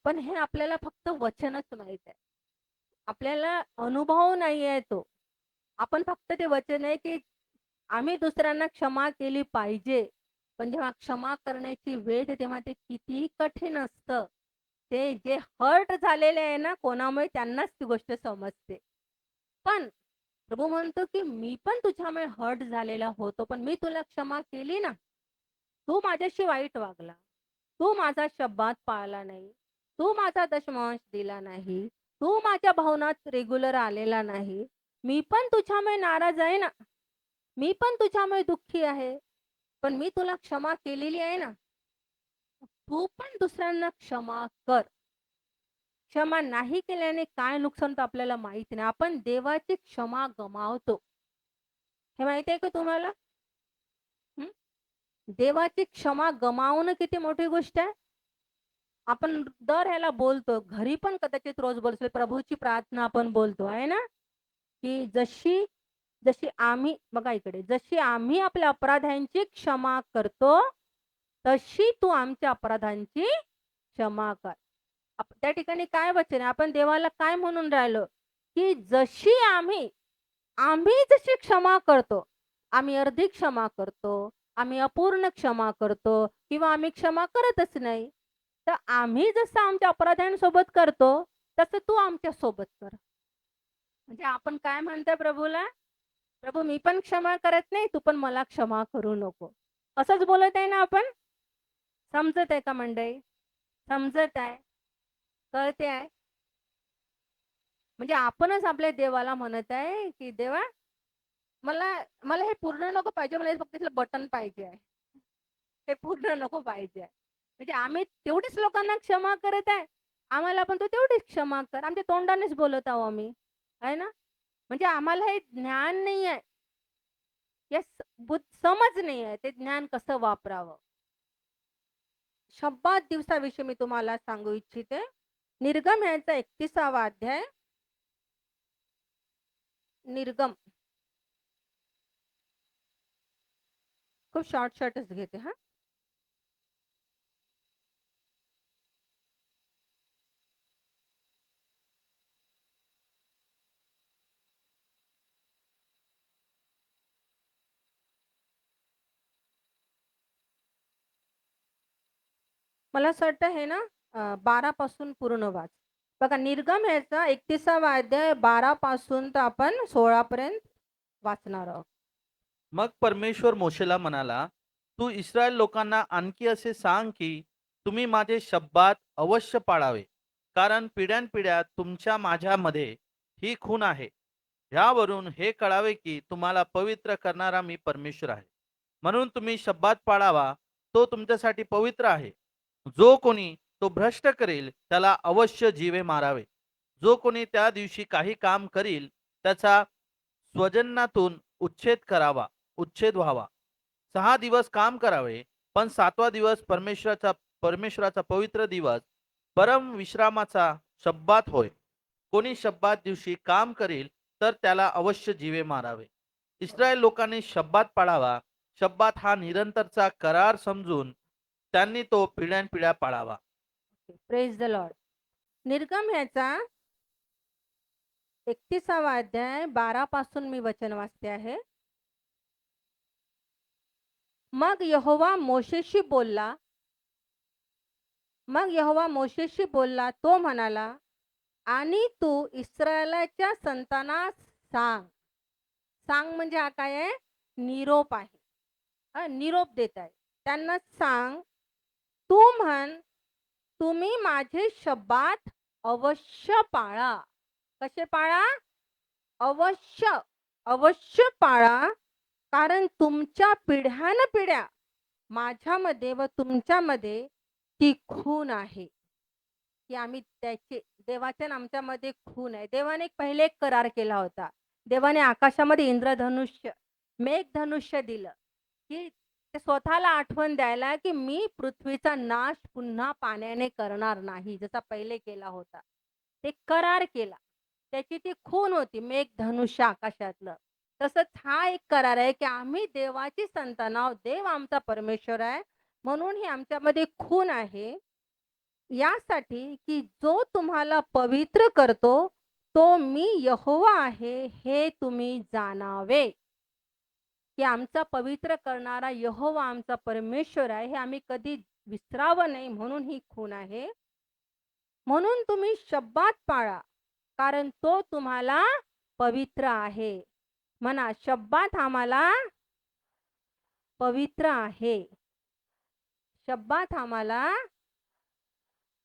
[SPEAKER 1] पण हे आपल्याला फक्त वचनच माहीत आहे. आपल्याला अनुभव नाहीये तो. आपण फक्त ते वचन आहे, की आम्ही दुसऱ्यांना क्षमा केली पाहिजे. पण जेव्हा क्षमा करण्याची वेळ येते तेव्हा ते किती कठीण असतं. ते जे हर्ट झालेले आहे ना कोणामुळे त्यांनाच ती गोष्ट समजते. पण प्रभू म्हणतो, की मी पण तुझ्यामुळे हर्ट झालेला होतो, पण मी तुला क्षमा केली ना. तू माझ्याशी वाईट वागला. तू माझा शब्दात पाळला नाही. तू माझा दशमांश दिला नाही. तू माझ्या भवनात रेग्युलर आलेला नाही. मी पण तुझ्यामुळे नाराज आहे ना. मी पण तुझ्यामुळे दुःखी आहे. पण मी तुला क्षमा केलेली आहे ना. तू पण दुसऱ्यांना क्षमा कर. क्षमा नाही केल्याने काय नुकसान होतं आपल्याला माहित नाही. आपण देवाची क्षमा गमावतो. हे माहिती आहे का तुम्हाला? हं? देवाची क्षमा गमावणं किती मोठी गोष्ट आहे. आपण दर ह्याला बोलतो. घरी पण कदाचित रोज बोलतो. प्रभूची प्रार्थना आपण बोलतो आहे ना, की जशी जशी आम्ही बघा इकडे, जशी आम्ही आपल्या अपराध्यांची क्षमा करतो, तशी तू आमच्या अपराधांची क्षमा कर. त्या ठिकाणी काय वचन आहे? आपण देवाला काय म्हणून राहिलो, की आम्ही जशी क्षमा करतो, आम्ही अर्धी क्षमा करतो. आम्ही अपूर्ण क्षमा करतो किंवा आम्ही क्षमा करतच नाही. तर आम्ही जसं आमच्या अपराध्यांसोबत करतो, तसं तू आमच्यासोबत कर. म्हणजे आपण काय म्हणतोय प्रभूला? प्रभू मी पण क्षमा करत नाही, तू पण मला क्षमा करू नको. असंच बोलत आहे ना आपण? समजत आहे का मंडळी? समजत आहे? कळते आहे? म्हणजे आपणच आपल्या देवाला म्हणत आहे, की देवा मला मला हे पूर्ण नको पाहिजे, मला हे फक्त त्याचं बटन पाहिजे आहे. हे पूर्ण नको पाहिजे आहे. म्हणजे आम्ही तेवढीच लोकांना क्षमा करत आहे. आम्हाला पण तू तेवढीच क्षमा कर. आमच्या तोंडानेच बोलत आहो आम्ही. आहे ना? म्हणजे आम्हाला हे ज्ञान नाही आहे. या समज नाही आहे. ते ज्ञान कसं वापरावं. शब्बात दिवसाविषयी मी तुम्हाला सांगू इच्छिते. निर्गम याचा 31वा अध्याय. निर्गम. खूप शॉर्टच घेते हां. मला असं वाटतं हे ना 12 पासून पूर्ण वाच. बघा निर्गम याचा 31वा अध्याय 12 पासून तर आपण 16 पर्यंत वाचणार आहोत.
[SPEAKER 2] मग परमेश्वर मोशेला म्हणाला, तू इस्रायल लोकांना आणखी असे सांग की तुम्ही माझे शब्दात अवश्य पाळावे, कारण पिढ्यानपिढ्या तुमच्या माझ्यामध्ये ही खून आहे. ह्यावरून हे कळावे की तुम्हाला पवित्र करणारा मी परमेश्वर आहे. म्हणून तुम्ही शब्दात पाळावा, तो तुमच्यासाठी पवित्र आहे. जो कोणी तो भ्रष्ट करेल त्याला अवश्य जीवे मारावे. जो कोणी त्या दिवशी काही काम करील त्याचा स्वजनातून उच्छेद व्हावा. 6 दिवस काम करावे, पण 7वा दिवस परमेश्वराचा पवित्र दिवस, परम विश्रामाचा शब्बात होय. कोणी शब्बात दिवशी काम करील तर त्याला अवश्य जीवे मारावे. इस्रायल लोकांनी शब्बात पाळावा. शब्बात हा निरंतरचा करार समजून त्यांनी तो पिढ्यानपिढ्या पाळावा.
[SPEAKER 1] Praise the Lord. निर्गम याचा 31वा अध्याय 12 पासून मी वचन वाचते आहे. मग यहोवा मोशेशी बोलला, तो म्हणाला, आणि तू इस्रायलाच्या संतानास सांग म्हणजे हा काय आहे? निरोप आहे. निरोप देत आहे. त्यांना सांग, तू म्हण, तुम्ही माझे शब्दात अवश्य पाळा. कसे पाळा? अवश्य पाळा, कारण तुमच्या पिढ्यानपिढ्या माझ्यामध्ये व तुमच्यामध्ये ती खून आहे, की आम्ही देवाच्या आमच्यामध्ये खून आहे. देवाने पहिले एक करार केला होता. देवाने आकाशामध्ये इंद्रधनुष्य, मेघधनुष्य दिलं, की ते स्वतःला आठवण द्यायला, की मी पृथ्वीचा नाश पुन्हा पाण्याने करणार नाही, जसा पहिले केला होता. ते करार केला. त्याची ती खून होती, मेघधनुष्य आकाशातलं. तसंच हा एक करार आहे, की आम्ही देवाची संतान आहोत. देव आमचा परमेश्वर आहे. म्हणून ही आमच्यामध्ये खून आहे. यासाठी की जो तुम्हाला पवित्र करतो, तो मी यहोवा आहे, हे तुम्ही जाणावे. की आमचा पवित्र करणारा यहोवा आमचा परमेश्वर आहे, हे आम्ही कधी विसरावं नाही, म्हणून ही खून आहे. म्हणून तुम्ही शब्दात पाळा, कारण तो तुम्हाला पवित्र आहे. म्हणा, शब्दात आम्हाला पवित्र आहे. शब्दात आम्हाला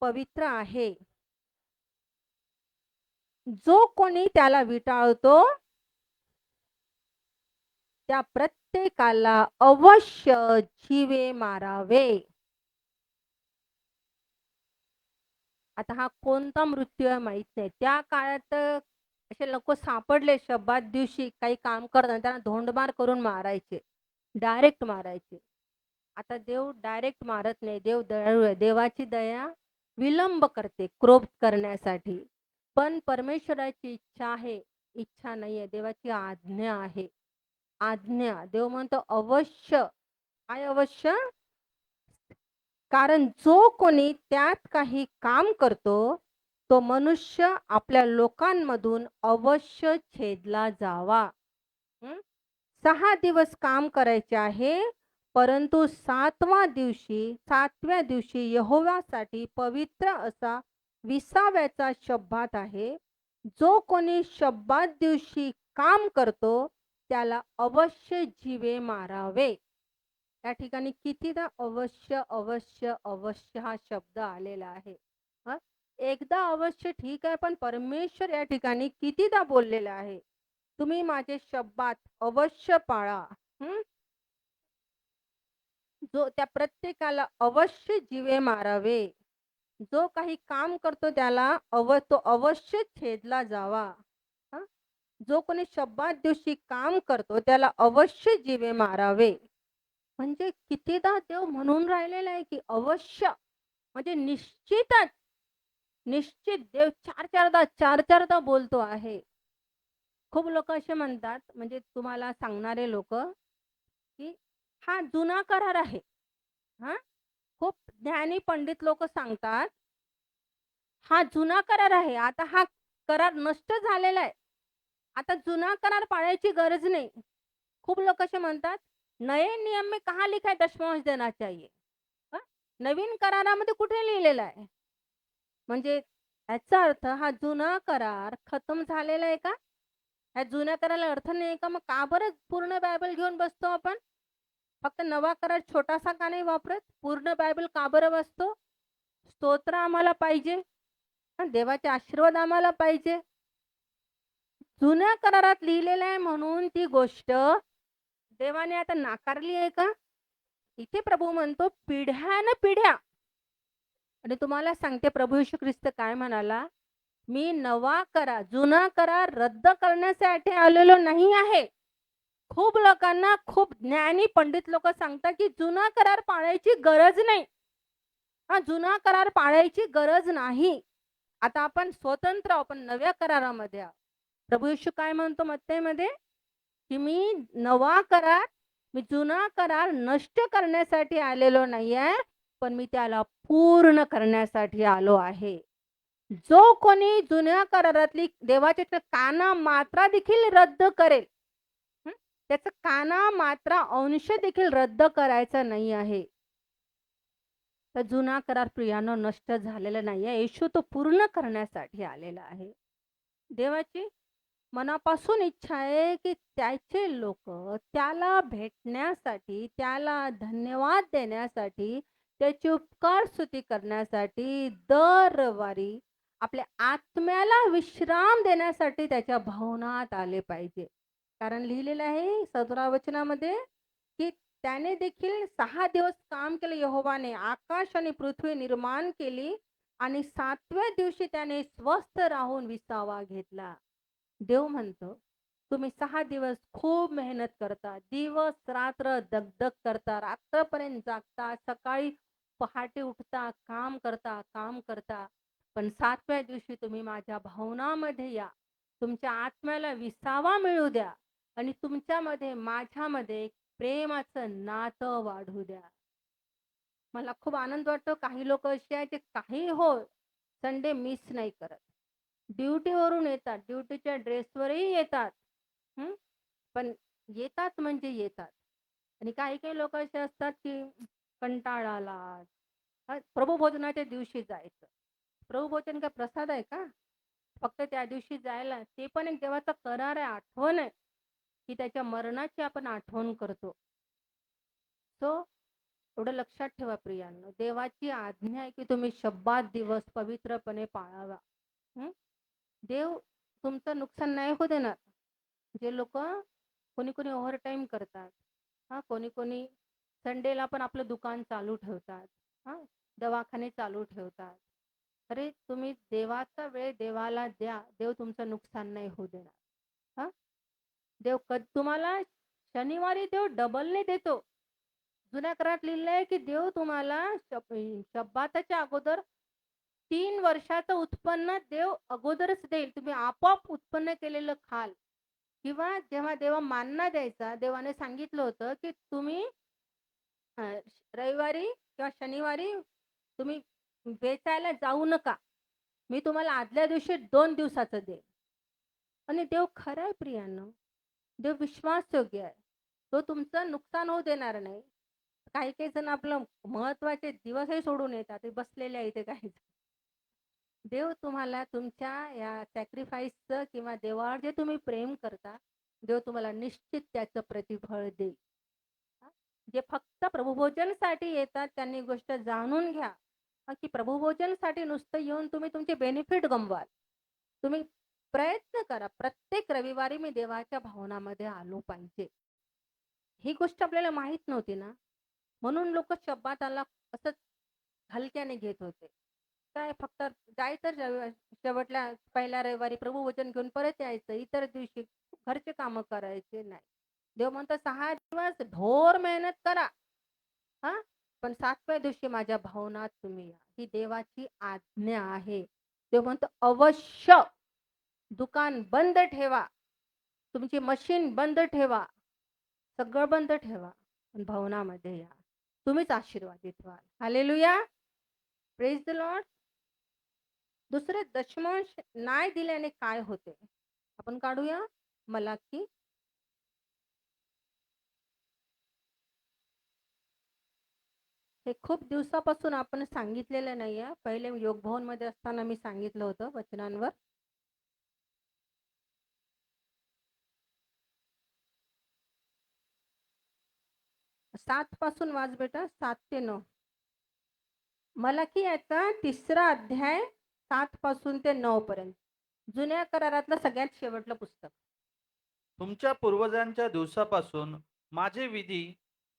[SPEAKER 1] पवित्र आहे. जो कोणी त्याला विटाळतो त्या प्रत्येकाला अवश्य जीवे मारावे. आता हा कोणता मृत्यू आहे माहित नाही. त्या काळात असे लोक सापडले शब्दात दिवशी काही काम करताना त्यांना धोंडमार करून मारायचे, डायरेक्ट मारायचे. आता देव डायरेक्ट मारत नाही. देव दयाळू आहे. देवाची दया विलंब करते क्रोध करण्यासाठी. पण परमेश्वराची इच्छा नाहीये, देवाची आज्ञा आहे. आज्ञा. देव म्हणतो अवश्य. काय अवश्य? कारण जो कोणी त्यात काही काम करतो, तो मनुष्य आपल्या लोकांमधून अवश्य छेदला जावा. 6 दिवस काम करायचे आहे, परंतु सातव्या दिवशी यहोवासाठी पवित्र असा 20व्याचा शब्बात आहे. जो कोणी शब्बात दिवशी काम करतो त्याला अवश्य जीवे मारावे. या ठिकाणी कितीदा अवश्य अवश्य अवश्य हा शब्द आलेला आहे. हं? एकदा अवश्य ठीक आहे, पण परमेश्वर या ठिकाणी कितीदा बोललेला आहे, तुम्ही माझे शब्बात अवश्य पाळा. हं? जो त्या प्रत्येकाला अवश्य जीवे मारावे. जो काही काम करतो त्याला तो अवश्य छेदला जावा. हं? जो कोणी शब्बात दिवशी काम करतो त्याला अवश्य जीवे मारावे. म्हणजे कितीदा देव म्हणून राहिलेला आहे की अवश्य, म्हणजे निश्चितच, निश्चित देव चार चारदा बोलतो आहे. खूप लोक असे म्हणतात, म्हणजे तुम्हाला सांगणारे लोक, की हा जुना करार आहे. हा, खूप ज्ञानी पंडित लोक सांगतात हा जुना करार आहे, आता हा करार नष्ट झालेला आहे, आता जुना करार पाळायची गरज नाही. खूप लोक असे म्हणतात नए नियम में कहाँ लिखा है दशमांश देना चाहिए. हं? नवीन करारामध्ये कुठे लिहिलेला आहे? म्हणजे याचा अर्थ हा जुना करार खतम झालेला आहे का? ह्या जुन्या कराराला अर्थ नाही का? मग का बरं पूर्ण बायबल घेऊन बसतो आपण? फक्त नवा करार छोटासा का नाही वापरत? पूर्ण बायबल का बरं वाचतो? स्तोत्र आम्हाला पाहिजे, देवाचे आशीर्वाद आम्हाला पाहिजे. जुन्या करारात लिहिलेलं आहे म्हणून ती गोष्ट देवाने आता नाकारली आहे का? इथे प्रभू म्हणतो पिढ्यान पिढ्या. आणि तुम्हाला सांगते प्रभू येशू ख्रिस्त काय म्हणाला, मी जुना करार रद्द करण्यासाठी आलेलो नाही आहे. खूप लोकांना, खूप ज्ञानी पंडित लोक सांगतात की जुना करार पाळायची गरज नाही. हा, जुना करार पाळायची गरज नाही. आता आपण स्वतंत्र, आपण नव्या करारामध्ये आहोत. प्रभू येशू काय म्हणतो मत्तेमध्ये, की मी जुना करार नष्ट करण्यासाठी आलेलो नाहीये, पण मी त्याला पूर्ण करण्यासाठी आलो आहे. जो कोणी जुन्या करारातली देवाच्या काना मात्रा देखील रद्द करेल, त्याचा काना मात्रा अंश देखील रद्द करायचा नाही आहे. तर जुना करार प्रियानो नष्ट झालेला नाहीये, येशू तो पूर्ण करण्यासाठी आलेला आहे. देवाची मनापासून इच्छा आहे की त्याचे लोक त्याला भेटण्यासाठी, त्याला धन्यवाद देण्यासाठी, त्याची उपकार स्तुती करण्यासाठी दर रविवारी आपल्या आत्म्याला विश्राम देण्यासाठी त्याच्या भवनात आले पाहिजे. कारण लिहिलेलं आहे 17व्या वचनामध्ये की त्याने देखील 6 दिवस काम केले यहोवाने, आकाश आणि पृथ्वी निर्माण केली आणि 7व्या दिवशी त्याने स्वस्थ राहून विसावा घेतला. देव म्हणतो तुम्ही 6 दिवस खूप मेहनत करता, दिवस रात्र दगदग करता, रात्रपर्यंत जागता, सकाळी पहाटे उठता, काम करता, पण 7व्या दिवशी तुम्ही माझ्या भवनामध्ये या, तुमच्या आत्म्याला विसावा मिळू द्या आणि तुमच्यामध्ये माझ्यामध्ये एक प्रेमाचं नातं वाढू द्या. मला खूप आनंद वाटतो, काही लोक असे आहेत जे काही हो संडे मिस नाही करत. ड्युटीवरून येतात, ड्युटीच्या ड्रेसवरही येतात, पण येतात म्हणजे येतात. आणि काही काही लोक असे असतात की कंटाळा आला, प्रभुभोजनाच्या दिवशी जायचं. प्रभुभोजन काय प्रसाद आहे का? फक्त त्या दिवशी जायला, ते पण एक देवाचा करार आहे, आठवण आहे की त्याच्या मरणाची आपण आठवण करतो. सो एवढं लक्षात ठेवा प्रियांनो, देवाची आज्ञा आहे की तुम्ही शब्बात दिवस पवित्रपणे पाळावा. देव तुमचं नुकसान नाही होऊ देणार. जे लोक कोणी कोणी ओव्हरटाईम करतात, कोणी कोणी संडेला पण आपलं दुकान चालू ठेवतात, दवाखाने चालू ठेवतात. अरे तुम्ही देवाचा वेळ देवाला द्या, देव तुमचं नुकसान नाही होऊ देणार. देव तुम्हाला शनिवारी देव डबलने देतो. जुन्या करारात लिहिलं आहे की देव तुम्हाला शब्बाताच्या अगोदर 3 वर्षाचं उत्पन्न देव अगोदरच देईल. तुम्ही आपोआप उत्पन्न केलेलं खाल. किंवा जेव्हा देवा मानना द्यायचा, देवाने सांगितलं होतं की तुम्ही रविवारी किंवा शनिवारी तुम्ही वेचायला जाऊ नका, मी तुम्हाला आदल्या दिवशी 2 दिवसाचं देईन. आणि देव खरं आहे प्रियांनो, देव विश्वासयोग्य आहे. तो तुमचं नुकसान होऊ देणार नाही. काही काही जण आपलं महत्वाचे दिवसही सोडून येतात. ते बसलेले आहे इथे काही जण. देव तुम्हाला तुमच्या या सॅक्रिफाईसचं किंवा देवावर जे तुम्ही प्रेम करता, देव तुम्हाला निश्चित त्याचं प्रतिफळ देईल. हां, जे फक्त प्रभुभोजनसाठी येतात त्यांनी गोष्ट जाणून घ्या, की प्रभुभोजनसाठी नुसतं येऊन तुम्ही तुमचे बेनिफिट गमवाल. तुम्ही प्रयत्न करा. प्रत्येक रविवारी मी देवाच्या भवनामध्ये आलो पाहिजे. ही गोष्ट आपल्याला माहीत नव्हती ना, म्हणून लोकं शब्बाताला असंच हलक्याने घेत होते. काय फक्त जायचं शेवटल्या पहिल्या रविवारी प्रभुवचन घेऊन परत यायचं. इतर दिवशी घरचे कामं करायचे नाही. देव म्हणतो 6 दिवस ढोर मेहनत करा. हां, पण 7व्या दिवशी माझ्या भवनात तुम्ही या. ही देवाची आज्ञा आहे. देव म्हणतो अवश्य दुकान बंद ठेवा. तुमची मशीन बंद ठेवा. सगळं बंद ठेवा. पण भवनामध्ये या. तुम्हीच आशीर्वादित व्हाल. हालेलुया. Praise the Lord. दुसरे दशमांश नाही दिल्याने काय होते? आपण काढूया मलाकी. हे खूप दिवसापासून आपण सांगितलेलं नाहीये. पहिले योगभवनमध्ये असताना मी सांगितलं होतं वचनांवर. सात पासून वाच बेटा, 7 ते 9. मलाकी याचा 3रा अध्याय 7 पासून ते 9 पर्यंत. जुन्या करारातलं सगळ्यात शेवटलं पुस्तक.
[SPEAKER 2] तुमच्या पूर्वजांच्या दिवसापासून माझे विधी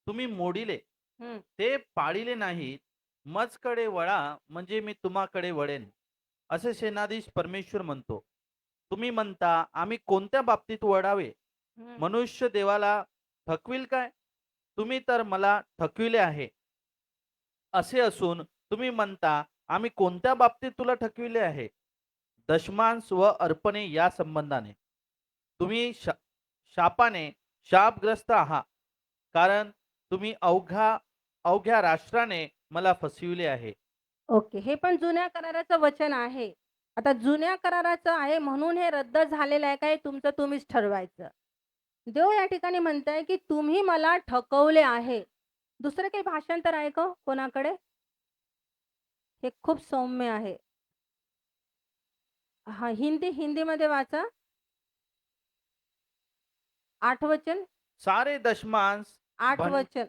[SPEAKER 2] तुम्ही मोडिले,
[SPEAKER 1] हं.
[SPEAKER 2] ते पाळिले नाहीत. मजकडे वळा म्हणजे मी तुम्हाकडे वळेन, असे सेनाधीश परमेश्वर म्हणतो. तुम्ही म्हणता आम्ही कोणत्या बाबतीत वळावे?
[SPEAKER 1] हं.
[SPEAKER 2] मनुष्य देवाला थकविल काय? तुम्ही तर मला थकविले आहे. असे असून तुम्ही म्हणता आम्ही कोणत्या बाबतीत तुला थकविले आहे? दशमांश व अर्पणे या संबंधाने. तुम्ही शापाने शापग्रस्त आहात, कारण तुम्ही अवघ्या राष्ट्राने मला फसविले आहे.
[SPEAKER 1] ओके. हे पण जुन्या कराराचं वचन आहे. आता जुन्या कराराचं आहे म्हणून हे रद्द झालेलं आहे काय तुमचं तुम्हीच ठरवायचं. देव या ठिकाणी म्हणताय की तुम्ही मला ठकवले आहे. दुसरं काही भाषांतर आहे का कोणाकडे? हे खूप सौम्य आहे. हां, हिंदीमध्ये वाचा. 8 वचन.
[SPEAKER 2] सारे दशमांश
[SPEAKER 1] 8 वचन.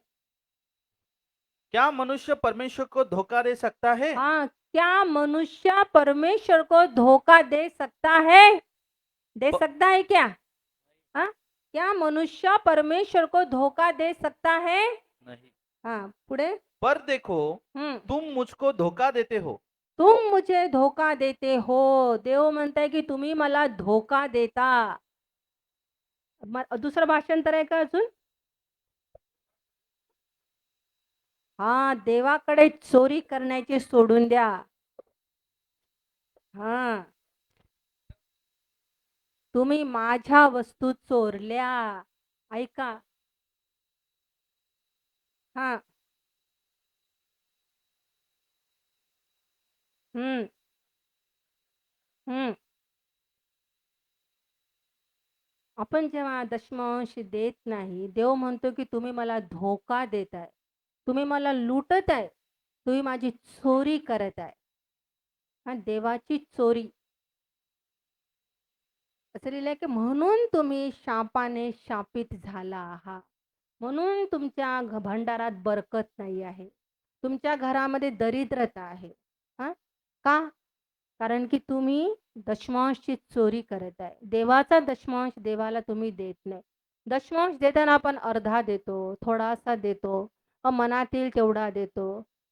[SPEAKER 2] क्या मनुष्य परमेश्वर को धोखा दे सकता है?
[SPEAKER 1] हाँ, क्या मनुष्य परमेश्वर को धोखा दे सकता है? दे सकता है क्या? हाँ, क्या मनुष्य परमेश्वर को धोखा दे सकता है?
[SPEAKER 2] नहीं.
[SPEAKER 1] हाँ, पुढे.
[SPEAKER 2] पर देखो, तुम मुझको धोखा देते हो.
[SPEAKER 1] तुम मुझे धोखा देते हो. देव म्हणताय की तुम्ही मला धोका देता. दुसरं भाषांतर आहे का अजून? हा, देवाकडे चोरी करण्याची सोडून द्या. हा, तुम्ही माझ्या वस्तू चोरल्या. ऐका. हा. हम्म. हम्म. आपण जेव्हा दशमांश देत नाही, देव म्हणतो की तुम्ही मला धोका देताय. तुम्ही मला लुटत आहे. तुम्ही माझी चोरी करत आहे. हा, देवाची चोरी. असं लिहिलंय की म्हणून तुम्ही शापाने शापित झाला आहात. म्हणून तुमच्या भंडारात बरकत नाही आहे. तुमच्या घरामध्ये दरिद्रता आहे. हां, का? कारण की तुम्ही दशमांशची चोरी करत आहे. देवाचा दशमांश देवाला तुम्ही देत नाही. दशमांश देताना आपण अर्धा देतो, थोडासा देतो, मनातील तेवढा देतो,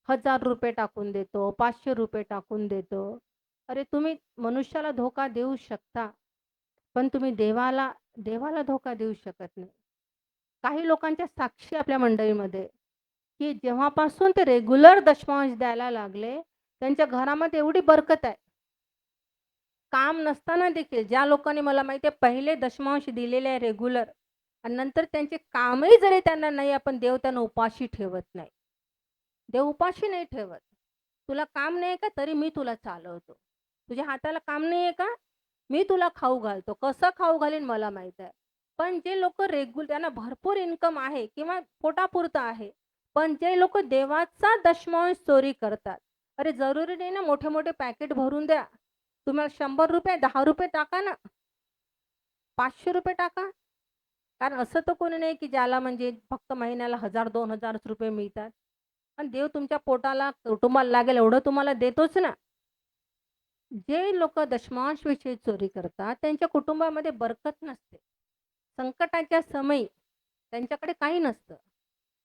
[SPEAKER 1] ₹1000 टाकून देतो, ₹500 टाकून देतो. अरे तुम्ही मनुष्याला धोका देऊ शकता, पण तुम्ही देवाला धोका देऊ शकत नाही. काही लोकांच्या साक्षी आपल्या मंडळीमध्ये, की जेव्हापासून ते रेग्युलर दशमांश द्यायला लागले, त्यांच्या घरामध्ये एवढी बरकत आहे. काम नसताना देखील ज्या लोकांनी मला माहिती आहे पहिले दशमांश दिलेले आहे रेग्युलर आणि नंतर त्यांचे कामही जरी त्यांना नाही, आपण देव त्यांना उपाशी ठेवत नाही. देव उपाशी नाही ठेवत. तुला काम नाही का तरी मी तुला चालवतो. तुझ्या हाताला काम नाही आहे का मी तुला खाऊ घालतो. कसं खाऊ घालीन मला माहित आहे. पण जे लोक रेग्युलर त्यांना भरपूर इन्कम आहे किंवा पोटापुरतं आहे, पण जे लोक देवाचा दशमांश चोरी करतात, अरे जरुरी नाही ना मोठे मोठे पॅकेट भरून द्या. तुम्हाला 100 रुपये 10 रुपये टाका ना, 500 रुपये टाका. कारण असं तर कोणी नाही की ज्याला म्हणजे फक्त महिन्याला 1000-2000 रुपये मिळतात. आणि देव तुमच्या पोटाला कुटुंबाला लागेल एवढं तुम्हाला देतोच ना. जे लोक दशमांश विषयी चोरी करतात त्यांच्या कुटुंबामध्ये बरकत नसते. संकटाच्या समयी त्यांच्याकडे काही नसतं.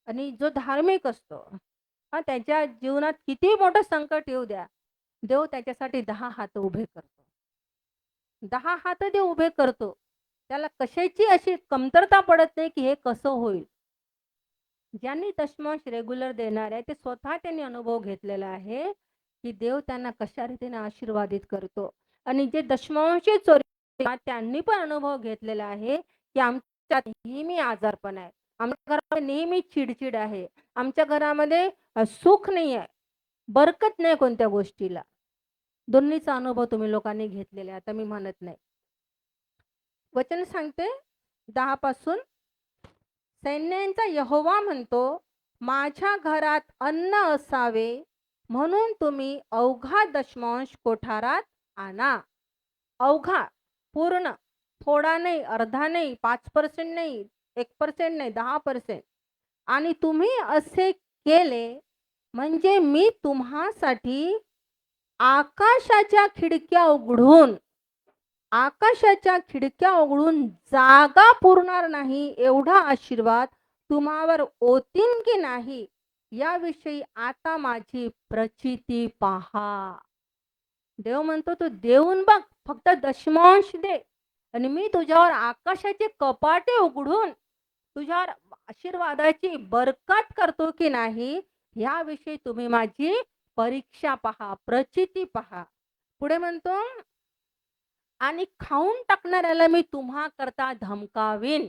[SPEAKER 1] आणि जो धार्मिक असतो, त्याच्या जीवनात किती मोठं संकट येऊ द्या, देव त्याच्यासाठी 10 हात उभे करतो. 10 हात देव उभे करतो. त्याला कशाची अशी कमतरता पडत नाही की हे कसं होईल. ज्यांनी दशमांश रेग्युलर देणार आहे ते स्वतः त्यांनी अनुभव घेतलेला आहे की देव त्यांना कशा रीतीने आशीर्वादित करतो. आणि जे दशमांश चोरी त्यांनी पण अनुभव घेतलेला आहे की आमच्यात नेहमी आजारपण आहे, आमच्या घरामध्ये नेहमी चिडचिड आहे, आमच्या घरामध्ये सुख नाही आहे, बरकत नाही कोणत्या गोष्टीला. दोन्हीचा अनुभव तुम्ही लोकांनी घेतलेला आहे, आता मी म्हणत नाही. वचन सांगते 10 पासून, सैन्यांचा यहोवा म्हणतो, माझ्या घरात अन्न असावे म्हणून तुम्ही अवघा दशमांश कोठारात आणा. अवघा, पूर्ण, थोडा नाही, अर्धा नाही, 5% नाही, 1% नाही, 10%. आणि तुम्ही असे केले म्हणजे मी तुम्हासाठी आकाशाच्या खिडक्या उघडून जागा पुरणार नाही एवढा आशीर्वाद तुम्हावर ओतीन की नाही याविषयी आता माझी प्रचिती पहा. देव म्हणतो तू देऊन बघ, फक्त दशमांश दे आणि मी तुझ्यावर आकाशाचे कपाटे उघडून तुझ्यावर आशीर्वादाची बरकत करतो की नाही याविषयी तुम्ही माझी परीक्षा पहा, प्रचिती पहा. पुढे म्हणतो, आणि खाऊन टाकणाऱ्याला मी तुम्हा करता धमकावीन.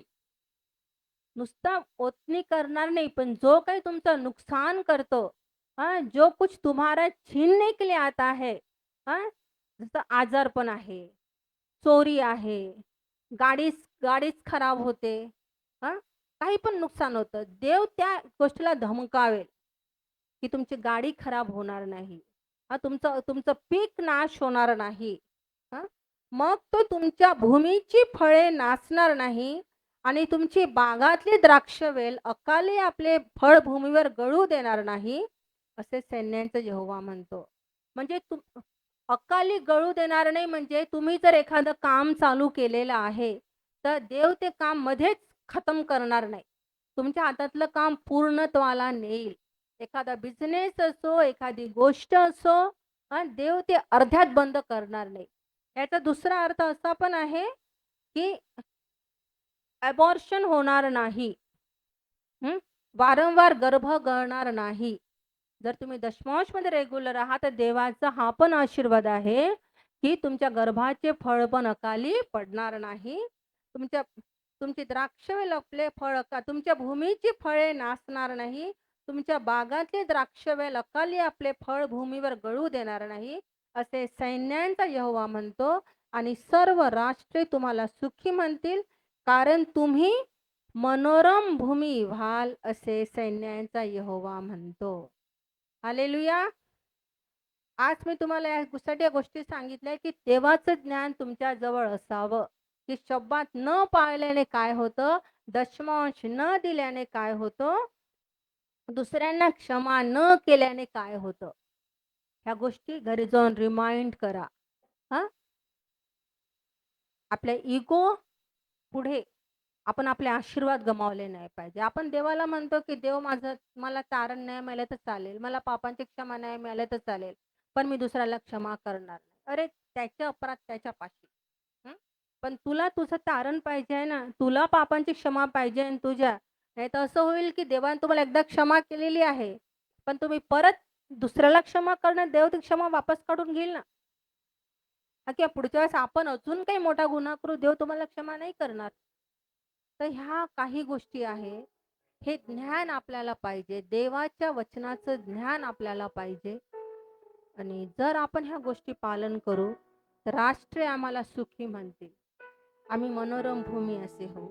[SPEAKER 1] नुसता ओतनी करणार नाही, पण जो काही तुमचं नुकसान करतो, जो कुछ तुम्हारा छीनने के लिए आता है, जसं आजारपण आहे, चोरी आहे, गाडीच खराब होते, काही पण नुकसान होतं, देव त्या गोष्टीला धमकावेल की तुमची गाडी खराब होणार नाही, तुमचं पीक नाश होणार नाही, मग तो तुमच्या भूमीची फळे नासणार नाही आणि तुमची बागातली द्राक्षवेल अकाली आपले फळ भूमीवर गळू देणार नाही, असे सैन्यांचा यहोवा म्हणतो. म्हणजे अकाली गळू देणार नाही म्हणजे तुम्ही जर एखादं काम चालू केलेलं आहे तर देव ते काम मध्येच खतम करणार नाही, तुमच्या हातातलं काम पूर्णत्वाला नेईल. एखादा बिझनेस असो, एखादी गोष्ट असो, देव ते अर्ध्यात बंद करणार नाही. याचा दुसरा अर्थ असा पण आहे की अबॉर्शन होणार नाही, वारंवार गर्भ गळणार नाही. जर तुम्ही दशमांश मध्ये रेग्युलर आहात तर देवाचा हा पण आशीर्वाद आहे की तुमच्या गर्भाचे फळ पण अकाली पडणार नाही, तुमची द्राक्षवेल आपले फळ तुमच्या भूमीची फळे नासणार नाही, तुमच्या बागातले द्राक्षवेल अकाली आपले फळ भूमीवर गळू देणार नाही, असे सैन्यांचा यहोवा म्हणतो. आणि सर्व राष्ट्रे तुम्हाला सुखी म्हणतील कारण तुम्ही मनोरम भूमी व्हाल, असे सैन्यांचा यहोवा म्हणतो. हालेलुया. आज मी तुम्हाला या गोष्टी सांगितल्या की देवाचं ज्ञान तुमच्या जवळ असावं की शब्दात न पाळल्याने काय होतं, दशमांश न दिल्याने काय होतं, दुसऱ्यांना क्षमा न केल्याने काय होतं. ह्या गोष्टी घरी जाऊन रिमाइंड करा. आपल्या इगो पुढे आपण आपले आशीर्वाद गमावले नाही पाहिजे. आपण देवाला म्हणतो की देव मला तारण नाही मिळालं तर चालेल, मला पापांची क्षमा नाही मिळालं तर चालेल, पण मी दुसऱ्याला क्षमा करणार नाही. अरे त्याच्या अपराध त्याच्या पाशी, पण तुला तुझं तारण पाहिजे आहे ना, तुला पापांची क्षमा पाहिजे आहे तुझ्या. नाही तर असं होईल की देवाने तुम्हाला एकदा क्षमा केलेली आहे पण तुम्ही परत दुसऱ्याला क्षमा करणार, देव ती क्षमा वापस काढून घेईल ना. किंवा पुढच्या वेळेस आपण अजून काही मोठा गुन्हा करू, देव तुम्हाला क्षमा नाही करणार. तर ह्या काही गोष्टी आहे, हे ज्ञान आपल्याला पाहिजे, देवाच्या वचनाचं ज्ञान आपल्याला पाहिजे. आणि जर आपण ह्या गोष्टी पालन करू तर राष्ट्रे आम्हाला सुखी म्हणतील, आम्ही मनोरम भूमी असे होऊ.